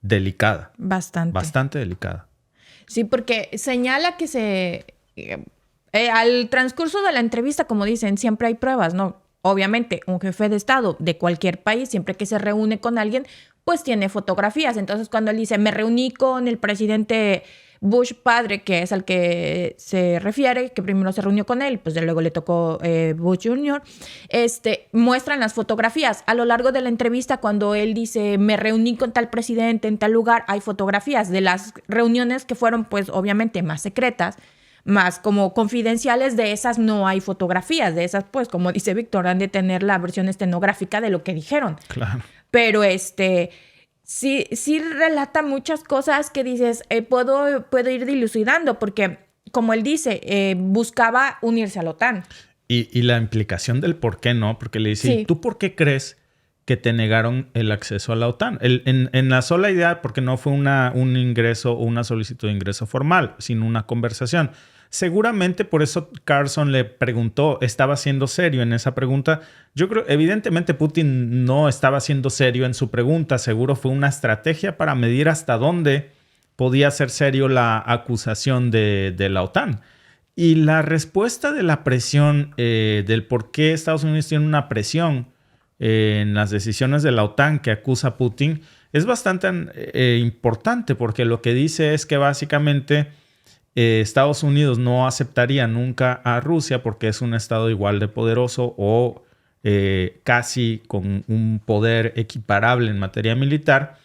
delicada. Bastante delicada. Sí, porque señala que al transcurso de la entrevista, como dicen, siempre hay pruebas, ¿no? Obviamente, un jefe de Estado de cualquier país, siempre que se reúne con alguien, pues tiene fotografías. Entonces, cuando él dice, me reuní con el presidente Bush padre, que es al que se refiere, que primero se reunió con él, pues luego le tocó Bush Jr., muestran las fotografías. A lo largo de la entrevista, cuando él dice, me reuní con tal presidente en tal lugar, hay fotografías de las reuniones que fueron, pues, obviamente más secretas, más como confidenciales. De esas no hay fotografías, de esas pues como dice Víctor, han de tener la versión estenográfica de lo que dijeron. Claro. Pero sí relata muchas cosas que dices, puedo ir dilucidando, porque como él dice, buscaba unirse a la OTAN. Y la implicación del por qué no, porque le dice, Sí. ¿tú por qué crees que te negaron el acceso a la OTAN? En la sola idea, porque no fue un ingreso o una solicitud de ingreso formal, sino una conversación. Seguramente por eso Carlson le preguntó, ¿estaba siendo serio en esa pregunta? Yo creo, evidentemente Putin no estaba siendo serio en su pregunta. Seguro fue una estrategia para medir hasta dónde podía ser serio la acusación de la OTAN. Y la respuesta de la presión, del por qué Estados Unidos tiene una presión en las decisiones de la OTAN que acusa a Putin, es bastante importante, porque lo que dice es que básicamente Estados Unidos no aceptaría nunca a Rusia porque es un estado igual de poderoso o casi con un poder equiparable en materia militar,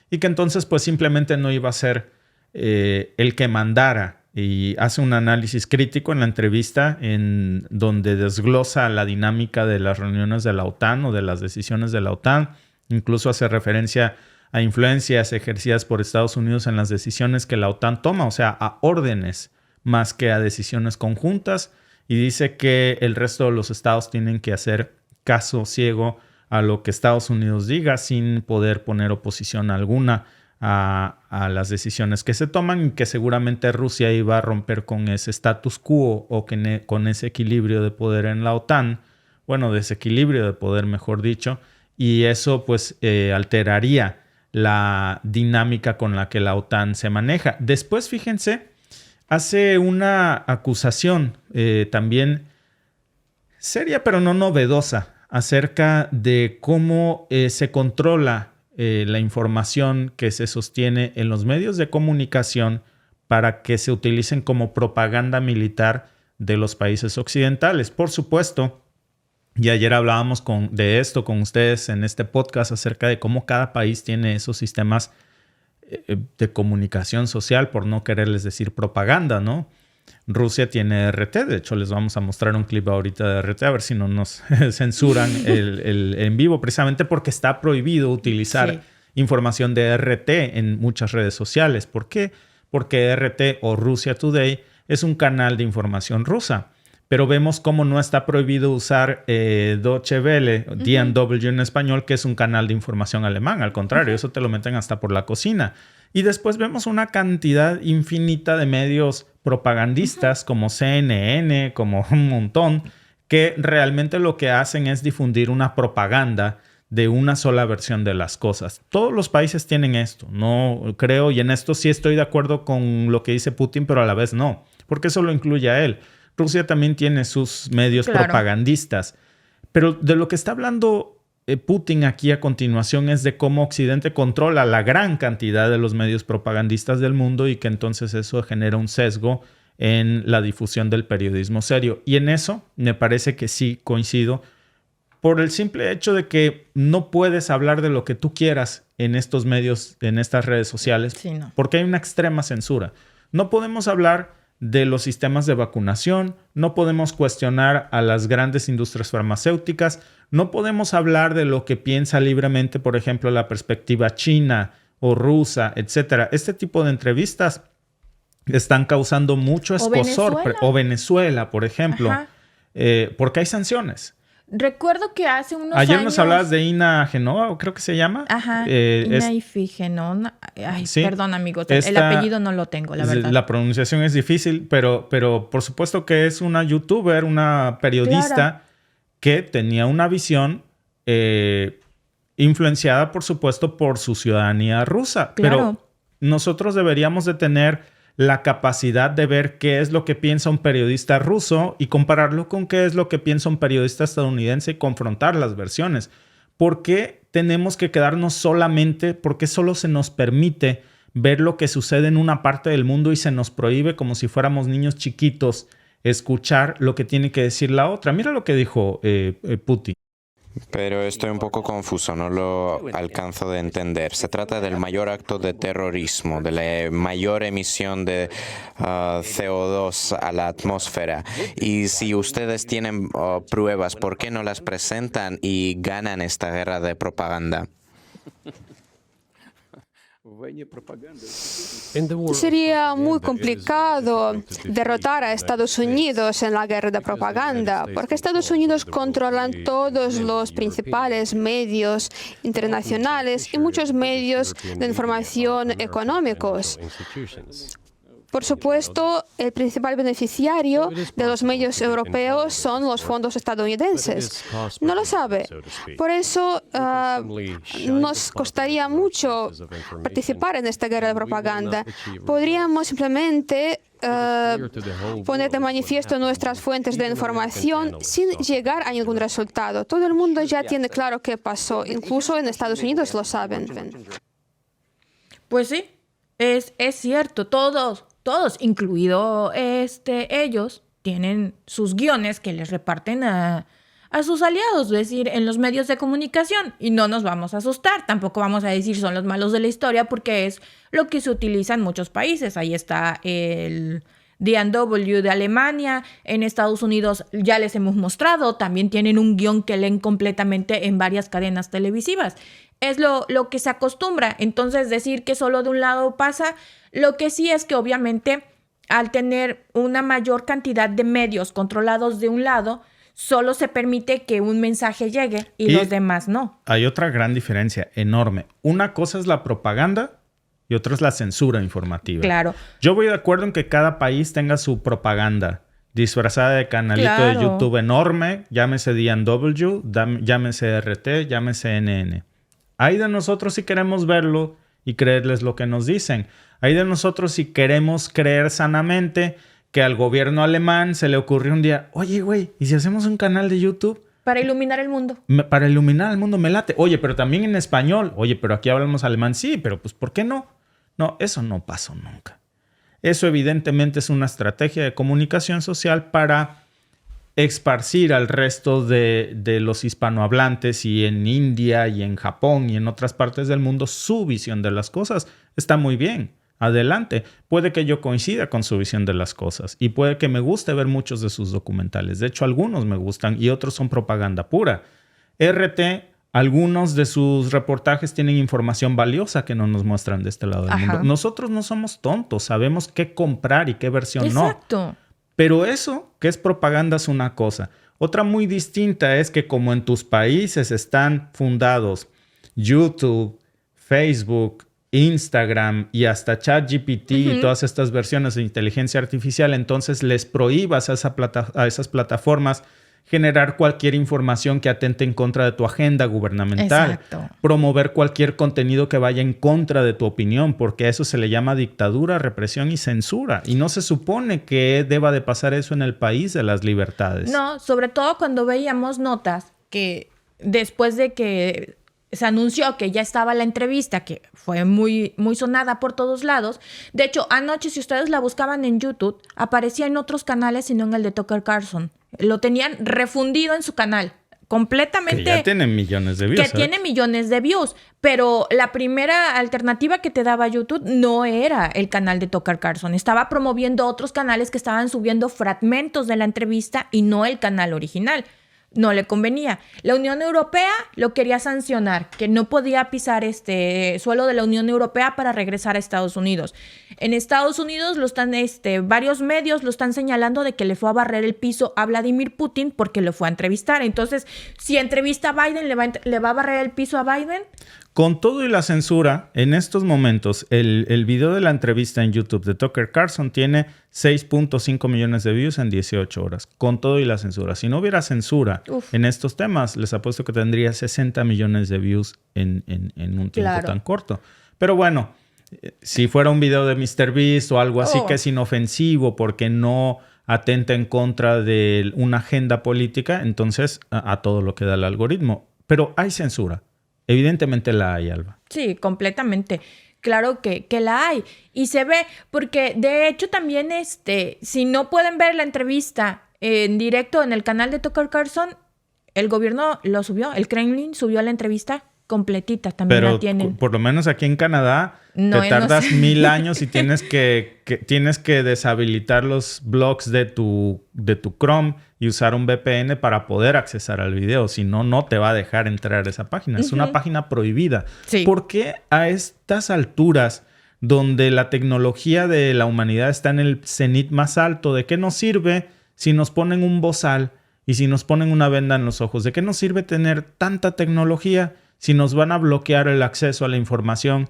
y que entonces pues simplemente no iba a ser el que mandara. Y hace un análisis crítico en la entrevista en donde desglosa la dinámica de las reuniones de la OTAN o de las decisiones de la OTAN. Incluso hace referencia a influencias ejercidas por Estados Unidos en las decisiones que la OTAN toma, o sea, a órdenes más que a decisiones conjuntas. Y dice que el resto de los estados tienen que hacer caso ciego a lo que Estados Unidos diga sin poder poner oposición alguna a las decisiones que se toman, y que seguramente Rusia iba a romper con ese status quo o con ese equilibrio de poder en la OTAN, bueno, desequilibrio de poder, mejor dicho, y eso pues alteraría la dinámica con la que la OTAN se maneja. Después, fíjense, hace una acusación también seria pero no novedosa acerca de cómo se controla la información que se sostiene en los medios de comunicación para que se utilicen como propaganda militar de los países occidentales. Por supuesto, y ayer hablábamos de esto con ustedes en este podcast acerca de cómo cada país tiene esos sistemas de comunicación social, por no quererles decir propaganda, ¿no? Rusia tiene RT, de hecho les vamos a mostrar un clip ahorita de RT, a ver si no nos censuran el en vivo, precisamente porque está prohibido utilizar información de RT en muchas redes sociales. ¿Por qué? Porque RT o Russia Today es un canal de información rusa, pero vemos cómo no está prohibido usar Deutsche Welle, DW en español, que es un canal de información alemán. Al contrario, eso te lo meten hasta por la cocina. Y después vemos una cantidad infinita de medios propagandistas como CNN, como un montón, que realmente lo que hacen es difundir una propaganda de una sola versión de las cosas. Todos los países tienen esto, no creo, y en esto sí estoy de acuerdo con lo que dice Putin, pero a la vez no, porque eso lo incluye a él. Rusia también tiene sus medios propagandistas, pero de lo que está hablando Putin aquí a continuación es de cómo Occidente controla la gran cantidad de los medios propagandistas del mundo, y que entonces eso genera un sesgo en la difusión del periodismo serio. Y en eso me parece que sí coincido, por el simple hecho de que no puedes hablar de lo que tú quieras en estos medios, en estas redes sociales, porque hay una extrema censura. No podemos hablar de los sistemas de vacunación, no podemos cuestionar a las grandes industrias farmacéuticas, no podemos hablar de lo que piensa libremente, por ejemplo, la perspectiva china o rusa, etc. Este tipo de entrevistas están causando mucho escozor. O Venezuela, por ejemplo, porque hay sanciones. Recuerdo que hace unos años... Ayer nos hablabas de Ina Genova, creo que se llama. Ajá, Ina Genova. Ay, sí, perdón, amigos. El apellido no lo tengo, la verdad. La pronunciación es difícil, pero por supuesto que es una youtuber, una periodista que tenía una visión influenciada, por supuesto, por su ciudadanía rusa. Pero nosotros deberíamos de tener la capacidad de ver qué es lo que piensa un periodista ruso y compararlo con qué es lo que piensa un periodista estadounidense y confrontar las versiones. ¿Por qué tenemos que quedarnos solamente, porque solo se nos permite ver lo que sucede en una parte del mundo y se nos prohíbe, como si fuéramos niños chiquitos, escuchar lo que tiene que decir la otra? Mira lo que dijo Putin. Pero estoy un poco confuso, no lo alcanzo de entender. Se trata del mayor acto de terrorismo, de la mayor emisión de CO2 a la atmósfera. Y si ustedes tienen pruebas, ¿por qué no las presentan y ganan esta guerra de propaganda? Sería muy complicado derrotar a Estados Unidos en la guerra de propaganda, porque Estados Unidos controla todos los principales medios internacionales y muchos medios de información económicos. Por supuesto, el principal beneficiario de los medios europeos son los fondos estadounidenses. No lo sabe. Por eso nos costaría mucho participar en esta guerra de propaganda. Podríamos simplemente poner de manifiesto nuestras fuentes de información sin llegar a ningún resultado. Todo el mundo ya tiene claro qué pasó. Incluso en Estados Unidos lo saben. Pues sí, es cierto, todos, incluido ellos, tienen sus guiones que les reparten a sus aliados, es decir, en los medios de comunicación. Y no nos vamos a asustar, tampoco vamos a decir son los malos de la historia, porque es lo que se utiliza en muchos países. Ahí está el DW de Alemania, en Estados Unidos ya les hemos mostrado, también tienen un guión que leen completamente en varias cadenas televisivas. Es lo que se acostumbra. Entonces, decir que solo de un lado pasa, lo que sí es que obviamente al tener una mayor cantidad de medios controlados de un lado, solo se permite que un mensaje llegue y los demás no. Hay otra gran diferencia enorme. Una cosa es la propaganda y otra es la censura informativa. Claro. Yo voy de acuerdo en que cada país tenga su propaganda disfrazada de canalito de YouTube enorme, llámese DW, llámese RT, llámese NN. Hay de nosotros si queremos verlo y creerles lo que nos dicen. Hay de nosotros si queremos creer sanamente que al gobierno alemán se le ocurrió un día, oye, güey, ¿y si hacemos un canal de YouTube? Para iluminar el mundo. Para iluminar el mundo me late. Oye, pero también en español. Oye, pero aquí hablamos alemán. Sí, pero pues ¿por qué no? No, eso no pasó nunca. Eso evidentemente es una estrategia de comunicación social para esparcir al resto de los hispanohablantes y en India y en Japón y en otras partes del mundo su visión de las cosas. Está muy bien. Adelante. Puede que yo coincida con su visión de las cosas y puede que me guste ver muchos de sus documentales. De hecho, algunos me gustan y otros son propaganda pura. RT, algunos de sus reportajes tienen información valiosa que no nos muestran de este lado del mundo. Nosotros no somos tontos. Sabemos qué comprar y qué versión no. Exacto. Pero eso, que es propaganda, es una cosa. Otra muy distinta es que como en tus países están fundados YouTube, Facebook, Instagram y hasta ChatGPT y todas estas versiones de inteligencia artificial, entonces les prohíbas a esas plataformas generar cualquier información que atente en contra de tu agenda gubernamental. Exacto. Promover cualquier contenido que vaya en contra de tu opinión, porque a eso se le llama dictadura, represión y censura. Y no se supone que deba de pasar eso en el país de las libertades. No, sobre todo cuando veíamos notas que después de que se anunció que ya estaba la entrevista, que fue muy, muy sonada por todos lados. De hecho, anoche, si ustedes la buscaban en YouTube, aparecía en otros canales y no en el de Tucker Carlson. Lo tenían refundido en su canal, completamente. Que ya tienen millones de views. Que tiene millones de views. Pero la primera alternativa que te daba YouTube no era el canal de Tucker Carlson. Estaba promoviendo otros canales que estaban subiendo fragmentos de la entrevista y no el canal original. No le convenía. La Unión Europea lo quería sancionar, que no podía pisar suelo de la Unión Europea para regresar a Estados Unidos. En Estados Unidos lo están, varios medios lo están señalando de que le fue a barrer el piso a Vladimir Putin porque lo fue a entrevistar. Entonces, si entrevista a Biden, ¿le va a barrer el piso a Biden? Con todo y la censura, en estos momentos, el video de la entrevista en YouTube de Tucker Carlson tiene 6.5 millones de views en 18 horas. Con todo y la censura. Si no hubiera censura en estos temas, les apuesto que tendría 60 millones de views en un tiempo tan corto. Pero bueno, si fuera un video de MrBeast o algo así que es inofensivo porque no atenta en contra de una agenda política, entonces a todo lo que da el algoritmo. Pero hay censura. Evidentemente la hay, Alba. Sí, completamente. Claro que la hay. Y se ve, porque de hecho también si no pueden ver la entrevista en directo en el canal de Tucker Carlson, el gobierno lo subió, el Kremlin subió la entrevista completita, también Pero la tienen. por lo menos aquí en Canadá No, te no tardas sé. 1000 años y tienes que deshabilitar los blogs de tu Chrome y usar un VPN para poder accesar al video. Si no, no te va a dejar entrar a esa página. Es una página prohibida. Sí. ¿Por qué a estas alturas, donde la tecnología de la humanidad está en el cenit más alto, de qué nos sirve si nos ponen un bozal y si nos ponen una venda en los ojos? ¿De qué nos sirve tener tanta tecnología si nos van a bloquear el acceso a la información?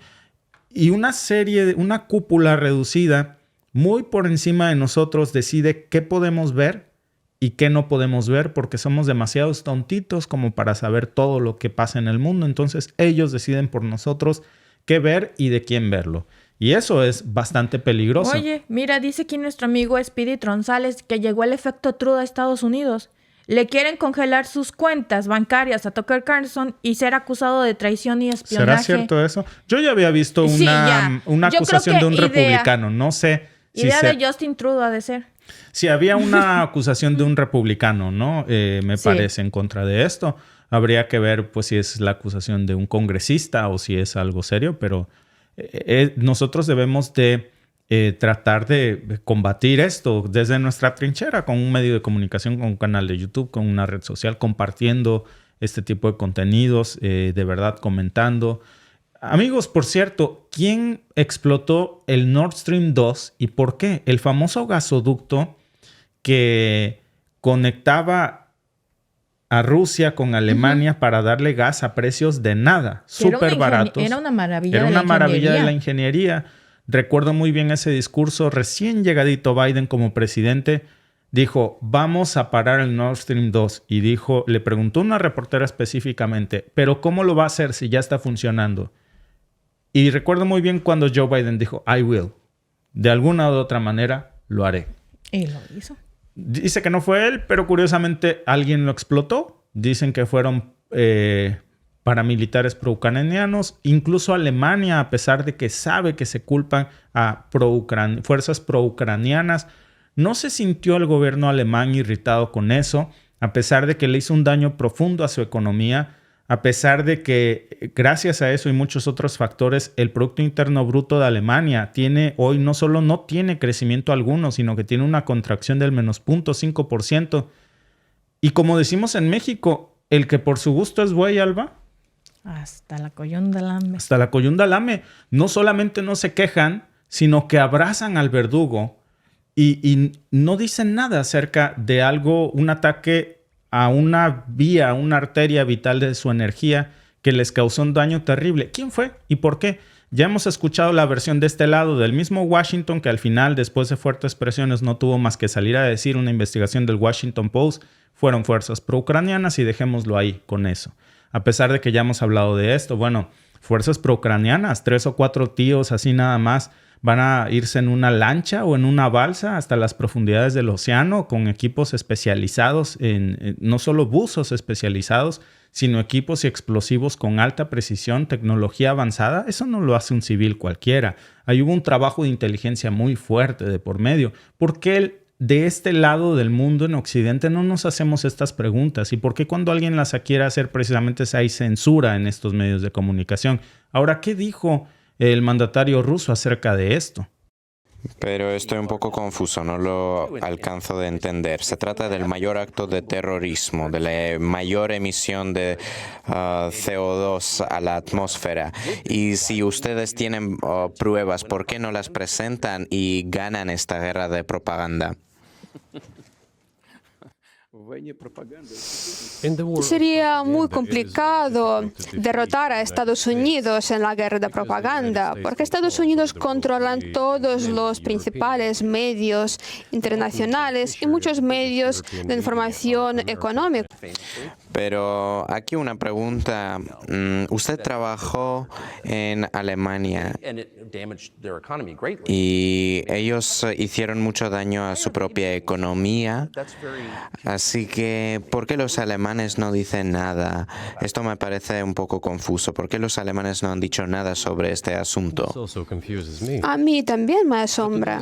Y una cúpula reducida, muy por encima de nosotros, decide qué podemos ver y qué no podemos ver, porque somos demasiados tontitos como para saber todo lo que pasa en el mundo. Entonces ellos deciden por nosotros qué ver y de quién verlo. Y eso es bastante peligroso. Oye, mira, dice aquí nuestro amigo Speedy Tronzales que llegó el efecto Trudeau a Estados Unidos. Le quieren congelar sus cuentas bancarias a Tucker Carlson y ser acusado de traición y espionaje. ¿Será cierto eso? Yo ya había visto Sí, una Yo acusación de creo un que republicano. No sé Idea de Justin Trudeau ha de ser. si había una acusación de un republicano, ¿no? Me parece, en contra de esto. Habría que ver pues si es la acusación de un congresista o si es algo serio, pero nosotros debemos de tratar de combatir esto desde nuestra trinchera, con un medio de comunicación, con un canal de YouTube, con una red social, compartiendo este tipo de contenidos, de verdad comentando. Amigos, por cierto, ¿quién explotó el Nord Stream 2 y por qué? El famoso gasoducto que conectaba a Rusia con Alemania para darle gas a precios de nada, súper baratos. Era una maravilla. Era de una la maravilla de la ingeniería. ingeniería. Recuerdo muy bien ese discurso. Recién llegadito Biden como presidente dijo, vamos a parar el Nord Stream 2. Y dijo, le preguntó una reportera específicamente, ¿pero cómo lo va a hacer si ya está funcionando? Y recuerdo muy bien cuando Joe Biden dijo, I will. De alguna u otra manera lo haré. Y lo hizo. Dice que no fue él, pero curiosamente alguien lo explotó. Dicen que fueron paramilitares pro-ucranianos. Incluso Alemania, a pesar de que sabe que se culpan a fuerzas pro-ucranianas, no se sintió el gobierno alemán irritado con eso, a pesar de que le hizo un daño profundo a su economía, a pesar de que gracias a eso y muchos otros factores, el Producto Interno Bruto de Alemania hoy no solo no tiene crecimiento alguno, sino que tiene una contracción del menos 0.5%. Y como decimos en México, el que por su gusto es buey, Alba. Hasta la coyunda lame. Hasta la coyunda lame. No solamente no se quejan, sino que abrazan al verdugo y no dicen nada acerca de algo, un ataque a una vía, a una arteria vital de su energía que les causó un daño terrible. ¿Quién fue y por qué? Ya hemos escuchado la versión de este lado del mismo Washington, que al final, después de fuertes presiones, no tuvo más que salir a decir una investigación del Washington Post. Fueron fuerzas pro-ucranianas y dejémoslo ahí con eso. A pesar de que ya hemos hablado de esto, bueno, fuerzas pro-ucranianas, 3 o 4 tíos así nada más, van a irse en una lancha o en una balsa hasta las profundidades del océano con equipos especializados, no solo buzos especializados, sino equipos y explosivos con alta precisión, tecnología avanzada. Eso no lo hace un civil cualquiera. Ahí hubo un trabajo de inteligencia muy fuerte de por medio. ¿Por qué de este lado del mundo en Occidente no nos hacemos estas preguntas? ¿Y por qué cuando alguien las quiere hacer precisamente hay censura en estos medios de comunicación? Ahora, ¿qué dijo el mandatario ruso acerca de esto? Pero estoy un poco confuso, no lo alcanzo de entender. Se trata del mayor acto de terrorismo, de la mayor emisión de CO2 a la atmósfera. Y si ustedes tienen pruebas, ¿por qué no las presentan y ganan esta guerra de propaganda? Sería muy complicado derrotar a Estados Unidos en la guerra de propaganda, porque Estados Unidos controla todos los principales medios internacionales y muchos medios de información económica. Pero aquí una pregunta. Usted trabajó en Alemania y ellos hicieron mucho daño a su propia economía. Así que, ¿por qué los alemanes no dicen nada? Esto me parece un poco confuso. ¿Por qué los alemanes no han dicho nada sobre este asunto? A mí también me asombra.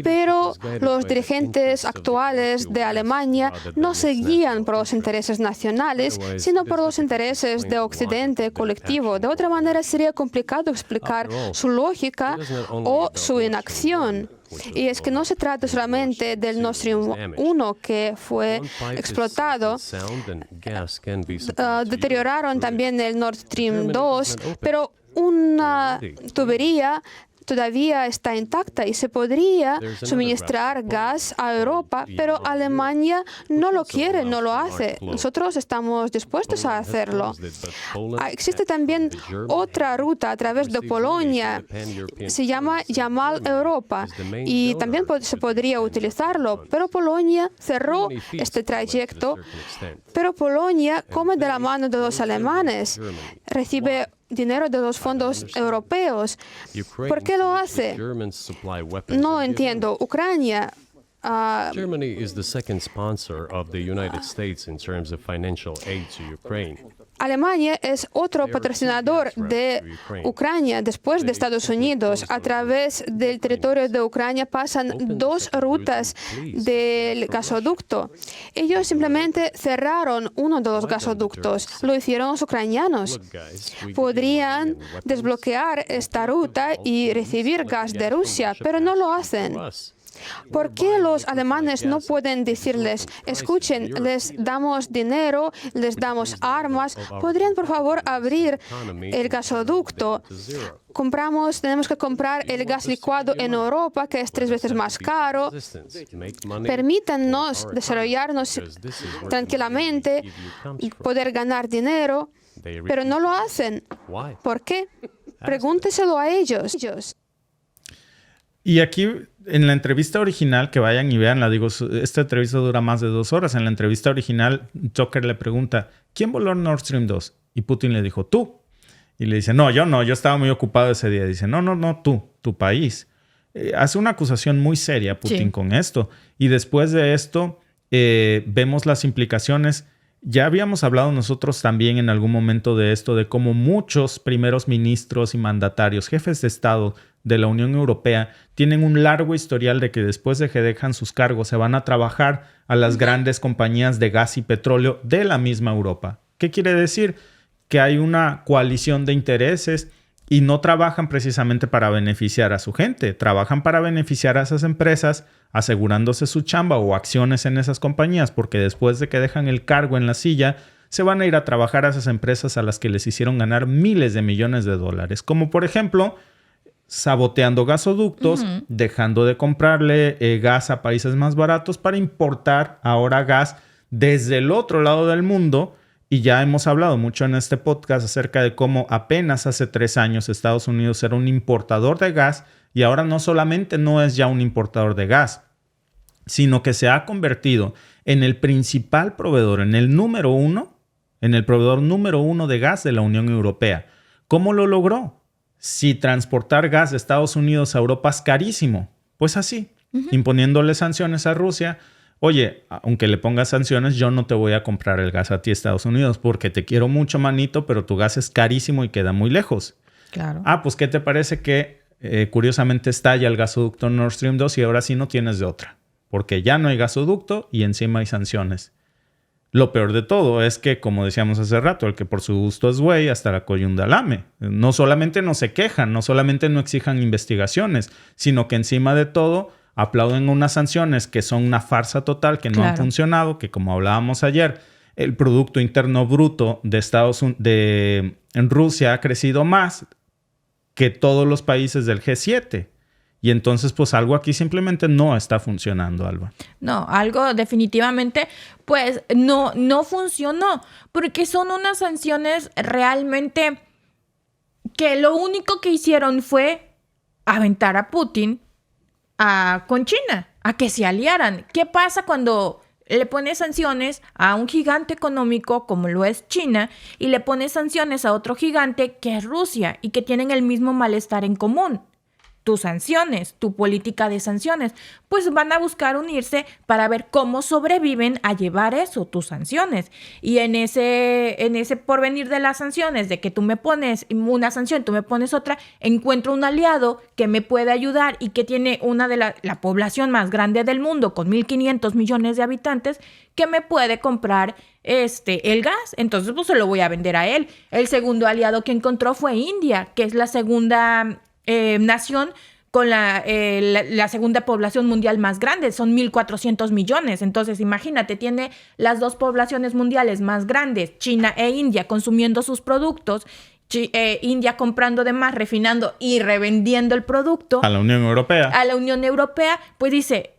Pero los dirigentes actuales de Alemania no se guían por los intereses nacionales, sino por los intereses de Occidente colectivo. De otra manera, sería complicado explicar su lógica o su inacción. Y es que no se trata solamente del Nord Stream 1 que fue explotado, deterioraron también el Nord Stream 2, pero una tubería todavía está intacta y se podría suministrar gas a Europa, pero Alemania no lo quiere, no lo hace. Nosotros estamos dispuestos a hacerlo. Existe también otra ruta a través de Polonia, se llama Yamal Europa, y también se podría utilizarlo, pero Polonia cerró este trayecto, pero Polonia come de la mano de los alemanes, recibe dinero de los fondos europeos. ¿Por qué lo hace? No lo entiendo. Ucrania Germany is the second sponsor of the United States in terms of financial aid to Ukraine. Alemania es otro patrocinador de Ucrania después de Estados Unidos. A través del territorio de Ucrania pasan 2 rutas del gasoducto. Ellos simplemente cerraron uno de los gasoductos. Lo hicieron los ucranianos. Podrían desbloquear esta ruta y recibir gas de Rusia, pero no lo hacen. ¿Por qué los alemanes no pueden decirles, escuchen, les damos dinero, les damos armas, podrían por favor abrir el gasoducto? Tenemos que comprar el gas licuado en Europa, que es 3 veces más caro. Permítannos desarrollarnos tranquilamente y poder ganar dinero, pero no lo hacen. ¿Por qué? Pregúnteselo a ellos. Y aquí, en la entrevista original, que vayan y veanla, digo, esta entrevista dura más de 2 horas. En la entrevista original, Tucker le pregunta, ¿quién voló Nord Stream 2? Y Putin le dijo, tú. Y le dice, no, yo estaba muy ocupado ese día. Dice, no, tu país. Hace una acusación muy seria Putin con esto. Y después de esto, vemos las implicaciones. Ya habíamos hablado nosotros también en algún momento de esto, de cómo muchos primeros ministros y mandatarios, jefes de Estado de la Unión Europea, tienen un largo historial de que después de que dejan sus cargos se van a trabajar a las grandes compañías de gas y petróleo de la misma Europa. ¿Qué quiere decir? Que hay una coalición de intereses y no trabajan precisamente para beneficiar a su gente, trabajan para beneficiar a esas empresas, asegurándose su chamba o acciones en esas compañías, porque después de que dejan el cargo en la silla, se van a ir a trabajar a esas empresas a las que les hicieron ganar miles de millones de dólares, como por ejemplo saboteando gasoductos, dejando de comprarle gas a países más baratos para importar ahora gas desde el otro lado del mundo. Y ya hemos hablado mucho en este podcast acerca de cómo apenas hace 3 años Estados Unidos era un importador de gas y ahora no solamente no es ya un importador de gas, sino que se ha convertido en el principal proveedor, en el proveedor número 1 de gas de la Unión Europea. ¿Cómo lo logró? Si transportar gas de Estados Unidos a Europa es carísimo, pues así, imponiéndole sanciones a Rusia. Oye, aunque le pongas sanciones, yo no te voy a comprar el gas a ti, Estados Unidos, porque te quiero mucho, manito, pero tu gas es carísimo y queda muy lejos. Claro. Pues ¿qué te parece que curiosamente estalla el gasoducto Nord Stream 2 y ahora sí no tienes de otra? Porque ya no hay gasoducto y encima hay sanciones. Lo peor de todo es que, como decíamos hace rato, el que por su gusto es güey, hasta la coyunda lame. No solamente no se quejan, no solamente no exijan investigaciones, sino que encima de todo aplauden unas sanciones que son una farsa total, que no han funcionado, que como hablábamos ayer, el Producto Interno Bruto de en Rusia ha crecido más que todos los países del G7. Y entonces, pues algo aquí simplemente no está funcionando, Alba. No, algo definitivamente, pues no funcionó, porque son unas sanciones realmente que lo único que hicieron fue aventar a Putin con China, a que se aliaran. ¿Qué pasa cuando le pones sanciones a un gigante económico como lo es China y le pones sanciones a otro gigante que es Rusia y que tienen el mismo malestar en común? tus sanciones, tu política de sanciones, pues van a buscar unirse para ver cómo sobreviven a llevar eso, tus sanciones. Y en ese porvenir de las sanciones, de que tú me pones una sanción, tú me pones otra, encuentro un aliado que me puede ayudar y que tiene una de la población más grande del mundo, con 1.500 millones de habitantes, que me puede comprar el gas. Entonces, pues se lo voy a vender a él. El segundo aliado que encontró fue India, que es la segunda nación con la segunda población mundial más grande, son 1.400 millones. Entonces, imagínate, tiene las dos poblaciones mundiales más grandes, China e India, consumiendo sus productos, India comprando de más, refinando y revendiendo el producto. A la Unión Europea. A la Unión Europea, pues dice,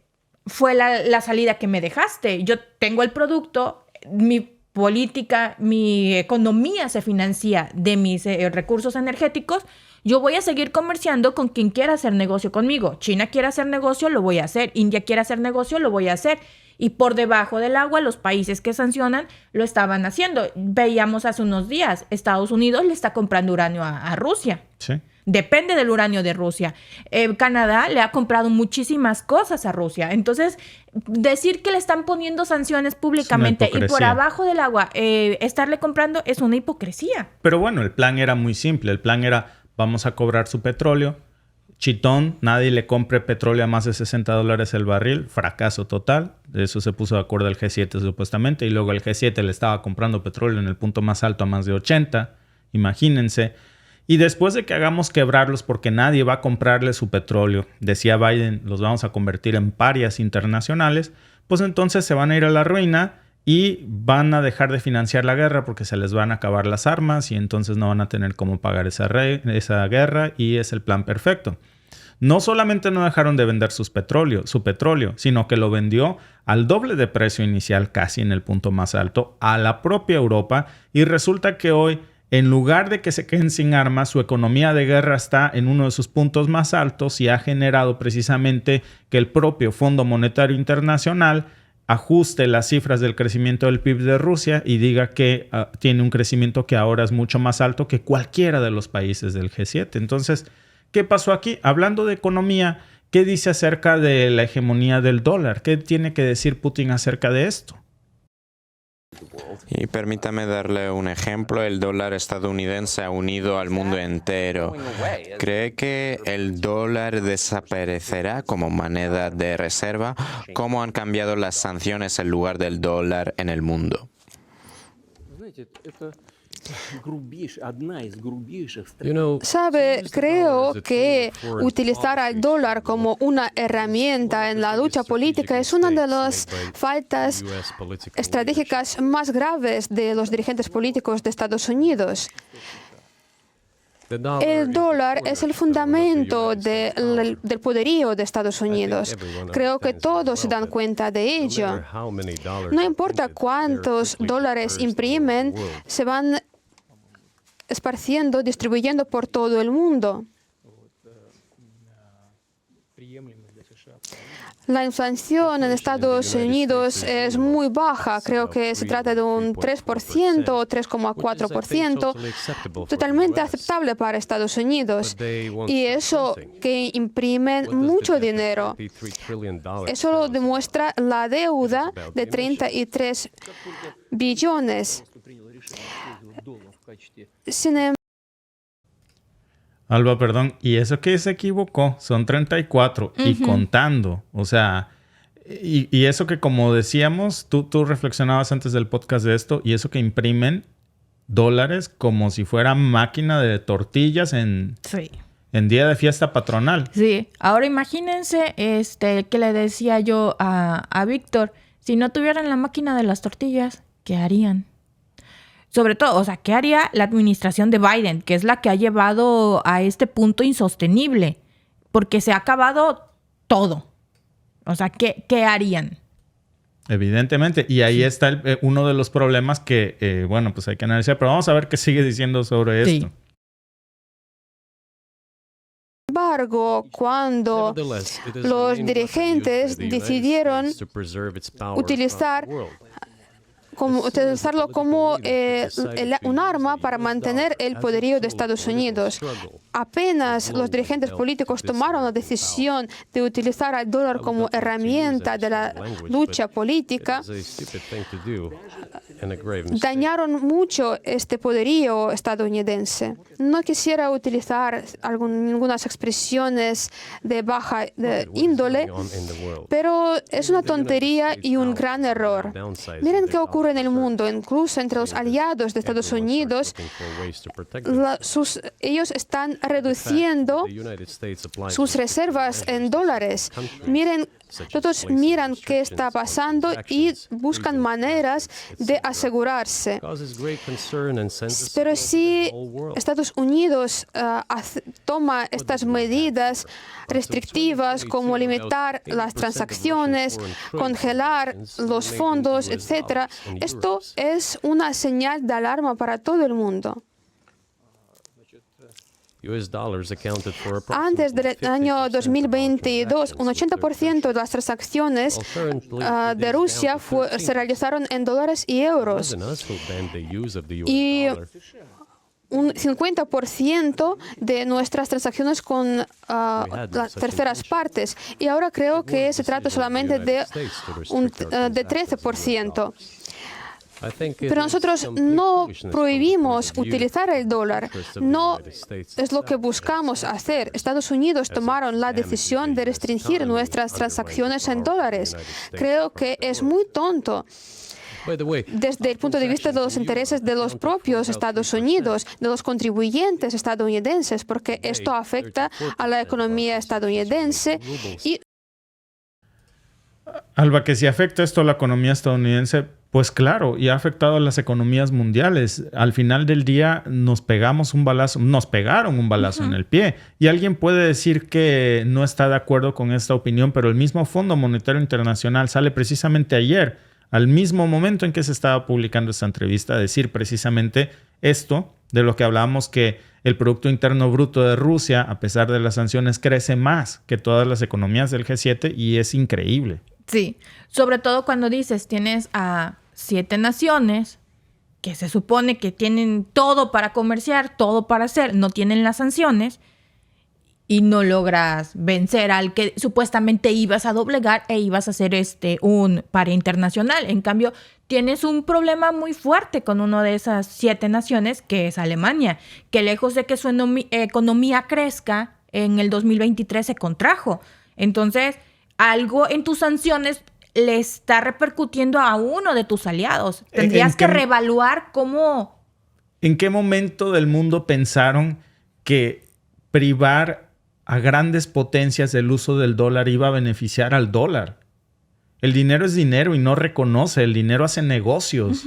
fue la salida que me dejaste. Yo tengo el producto, mi política, mi economía se financia de mis recursos energéticos. Yo voy a seguir comerciando con quien quiera hacer negocio conmigo. China quiere hacer negocio, lo voy a hacer. India quiere hacer negocio, lo voy a hacer. Y por debajo del agua, los países que sancionan lo estaban haciendo. Veíamos hace unos días, Estados Unidos le está comprando uranio a Rusia. Sí. Depende del uranio de Rusia. Canadá le ha comprado muchísimas cosas a Rusia. Entonces, decir que le están poniendo sanciones públicamente y por abajo del agua estarle comprando es una hipocresía. Pero bueno, el plan era muy simple. El plan era, vamos a cobrar su petróleo. Chitón, nadie le compre petróleo a más de $60 el barril. Fracaso total. De eso se puso de acuerdo el G7 supuestamente. Y luego el G7 le estaba comprando petróleo en el punto más alto a más de 80. Imagínense. Y después de que hagamos quebrarlos porque nadie va a comprarle su petróleo, decía Biden, los vamos a convertir en parias internacionales, pues entonces se van a ir a la ruina y van a dejar de financiar la guerra porque se les van a acabar las armas y entonces no van a tener cómo pagar esa guerra y es el plan perfecto. No solamente no dejaron de vender su petróleo, sino que lo vendió al doble de precio inicial, casi en el punto más alto, a la propia Europa, y resulta que hoy, en lugar de que se queden sin armas, su economía de guerra está en uno de sus puntos más altos y ha generado precisamente que el propio Fondo Monetario Internacional ajuste las cifras del crecimiento del PIB de Rusia y diga que tiene un crecimiento que ahora es mucho más alto que cualquiera de los países del G7. Entonces, ¿qué pasó aquí? Hablando de economía, ¿qué dice acerca de la hegemonía del dólar? ¿Qué tiene que decir Putin acerca de esto? Y permítame darle un ejemplo. El dólar estadounidense ha unido al mundo entero. ¿Cree que el dólar desaparecerá como moneda de reserva? ¿Cómo han cambiado las sanciones en lugar del dólar en el mundo? Sabe, creo que utilizar al dólar como una herramienta en la lucha política es una de las faltas estratégicas más graves de los dirigentes políticos de Estados Unidos. El dólar es el fundamento del poderío de Estados Unidos. Creo que todos se dan cuenta de ello. No importa cuántos dólares imprimen, se van esparciendo, distribuyendo por todo el mundo. La inflación en Estados Unidos es muy baja, creo que se trata de un 3% o 3,4%, totalmente aceptable para Estados Unidos. Y eso que imprimen mucho dinero. Eso lo demuestra la deuda de 33 billones. Alba, perdón, y eso que se equivocó, son 34 y contando, o sea, y eso que como decíamos, tú reflexionabas antes del podcast de esto, y eso que imprimen dólares como si fuera máquina de tortillas en día de fiesta patronal. Sí, ahora imagínense que le decía yo a Víctor, si no tuvieran la máquina de las tortillas, ¿qué harían? Sobre todo, o sea, ¿qué haría la administración de Biden? Que es la que ha llevado a este punto insostenible. Porque se ha acabado todo. O sea, ¿qué harían? Evidentemente. Y ahí está uno de los problemas que, bueno, pues hay que analizar. Pero vamos a ver qué sigue diciendo sobre esto. Sin embargo, cuando los dirigentes decidieron utilizarlo como un arma para mantener el poderío de Estados Unidos. apenas los dirigentes políticos tomaron la decisión de utilizar al dólar como herramienta de la lucha política, dañaron mucho este poderío estadounidense. No quisiera utilizar algunas expresiones de baja índole, pero es una tontería y un gran error. Miren qué ocurre en el mundo, incluso entre los aliados de Estados Unidos, ellos están reduciendo sus reservas en dólares. Todos miran qué está pasando y buscan maneras de asegurarse. Pero si Estados Unidos toma estas medidas restrictivas como limitar las transacciones, congelar los fondos, etc., esto es una señal de alarma para todo el mundo. Antes del año 2022, un 80% de las transacciones de Rusia se realizaron en dólares y euros. Y un 50% de nuestras transacciones con las terceras partes. Y ahora creo que se trata solamente de 13%. Pero nosotros no prohibimos utilizar el dólar, no es lo que buscamos hacer. Estados Unidos tomaron la decisión de restringir nuestras transacciones en dólares. Creo que es muy tonto desde el punto de vista de los intereses de los propios Estados Unidos, de los contribuyentes estadounidenses, porque esto afecta a la economía estadounidense y... Alba, que si afecta esto a la economía estadounidense, pues claro, y ha afectado a las economías mundiales. Al final del día nos pegaron un balazo en el pie. Y alguien puede decir que no está de acuerdo con esta opinión, pero el mismo Fondo Monetario Internacional sale precisamente ayer, al mismo momento en que se estaba publicando esta entrevista, a decir precisamente esto, de lo que hablábamos, que el Producto Interno Bruto de Rusia, a pesar de las sanciones, crece más que todas las economías del G7 y es increíble. Sí, sobre todo cuando dices, tienes a 7 naciones que se supone que tienen todo para comerciar, todo para hacer, no tienen las sanciones y no logras vencer al que supuestamente ibas a doblegar e ibas a hacer un par internacional. En cambio, tienes un problema muy fuerte con una de esas 7 naciones, que es Alemania, que lejos de que su economía crezca, en el 2023 se contrajo. Entonces, algo en tus sanciones le está repercutiendo a uno de tus aliados. Tendrías que reevaluar cómo... ¿En qué momento del mundo pensaron que privar a grandes potencias del uso del dólar iba a beneficiar al dólar? El dinero es dinero y no reconoce. El dinero hace negocios.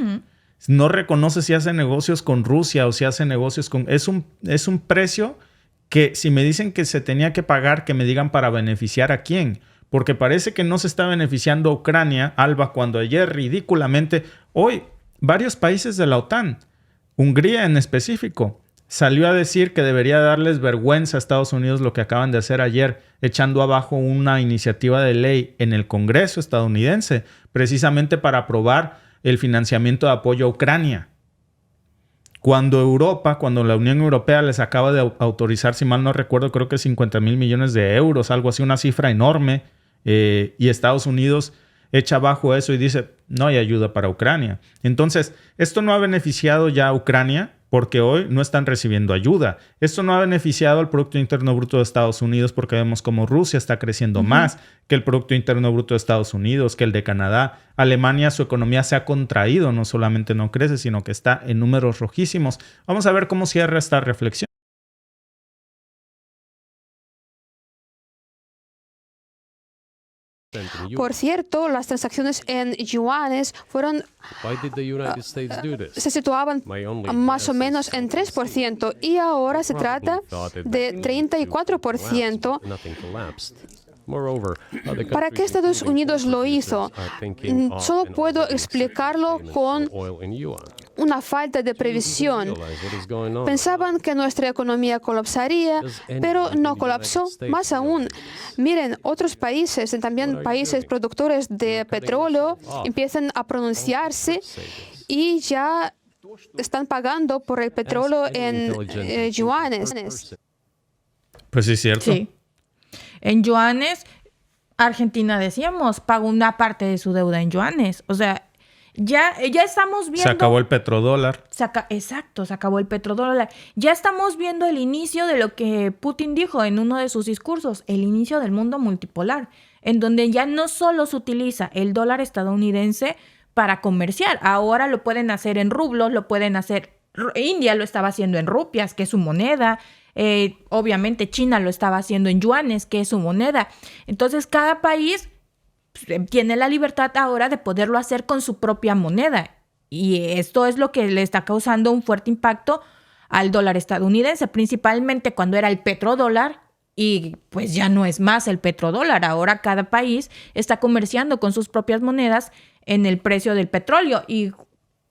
No reconoce si hace negocios con Rusia o si hace negocios con... Es un precio que si me dicen que se tenía que pagar, que me digan para beneficiar a quién. Porque parece que no se está beneficiando a Ucrania, Alba, cuando ayer ridículamente, hoy varios países de la OTAN, Hungría en específico, salió a decir que debería darles vergüenza a Estados Unidos lo que acaban de hacer ayer, echando abajo una iniciativa de ley en el Congreso estadounidense, precisamente para aprobar el financiamiento de apoyo a Ucrania. Cuando la Unión Europea les acaba de autorizar, si mal no recuerdo, creo que 50,000 millones de euros, algo así, una cifra enorme, y Estados Unidos echa abajo eso y dice, no hay ayuda para Ucrania. Entonces, esto no ha beneficiado ya a Ucrania porque hoy no están recibiendo ayuda. Esto no ha beneficiado al Producto Interno Bruto de Estados Unidos porque vemos como Rusia está creciendo más que el Producto Interno Bruto de Estados Unidos, que el de Canadá. Alemania, su economía se ha contraído, no solamente no crece, sino que está en números rojísimos. Vamos a ver cómo cierra esta reflexión. Por cierto, las transacciones en yuanes se situaban más o menos en 3% y ahora se trata de 34%. ¿Para qué Estados Unidos lo hizo? Solo puedo explicarlo con una falta de previsión. Pensaban que nuestra economía colapsaría, pero no colapsó. Más aún, miren, otros países, también países productores de petróleo, empiezan a pronunciarse y ya están pagando por el petróleo en yuanes. Pues sí, es cierto. Sí. En yuanes, Argentina, decíamos, pagó una parte de su deuda en yuanes. O sea, ya estamos viendo... Se acabó el petrodólar. Exacto, se acabó el petrodólar. Ya estamos viendo el inicio de lo que Putin dijo en uno de sus discursos, el inicio del mundo multipolar, en donde ya no solo se utiliza el dólar estadounidense para comerciar, ahora lo pueden hacer en rublos, lo pueden hacer... India lo estaba haciendo en rupias, que es su moneda. Obviamente China lo estaba haciendo en yuanes, que es su moneda. Entonces cada país tiene la libertad ahora de poderlo hacer con su propia moneda. Y esto es lo que le está causando un fuerte impacto al dólar estadounidense, principalmente cuando era el petrodólar y pues ya no es más el petrodólar. Ahora cada país está comerciando con sus propias monedas en el precio del petróleo y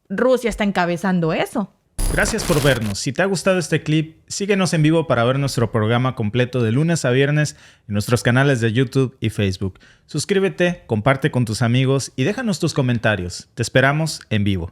Rusia está encabezando eso. Gracias por vernos. Si te ha gustado este clip, síguenos en vivo para ver nuestro programa completo de lunes a viernes en nuestros canales de YouTube y Facebook. Suscríbete, comparte con tus amigos y déjanos tus comentarios. Te esperamos en vivo.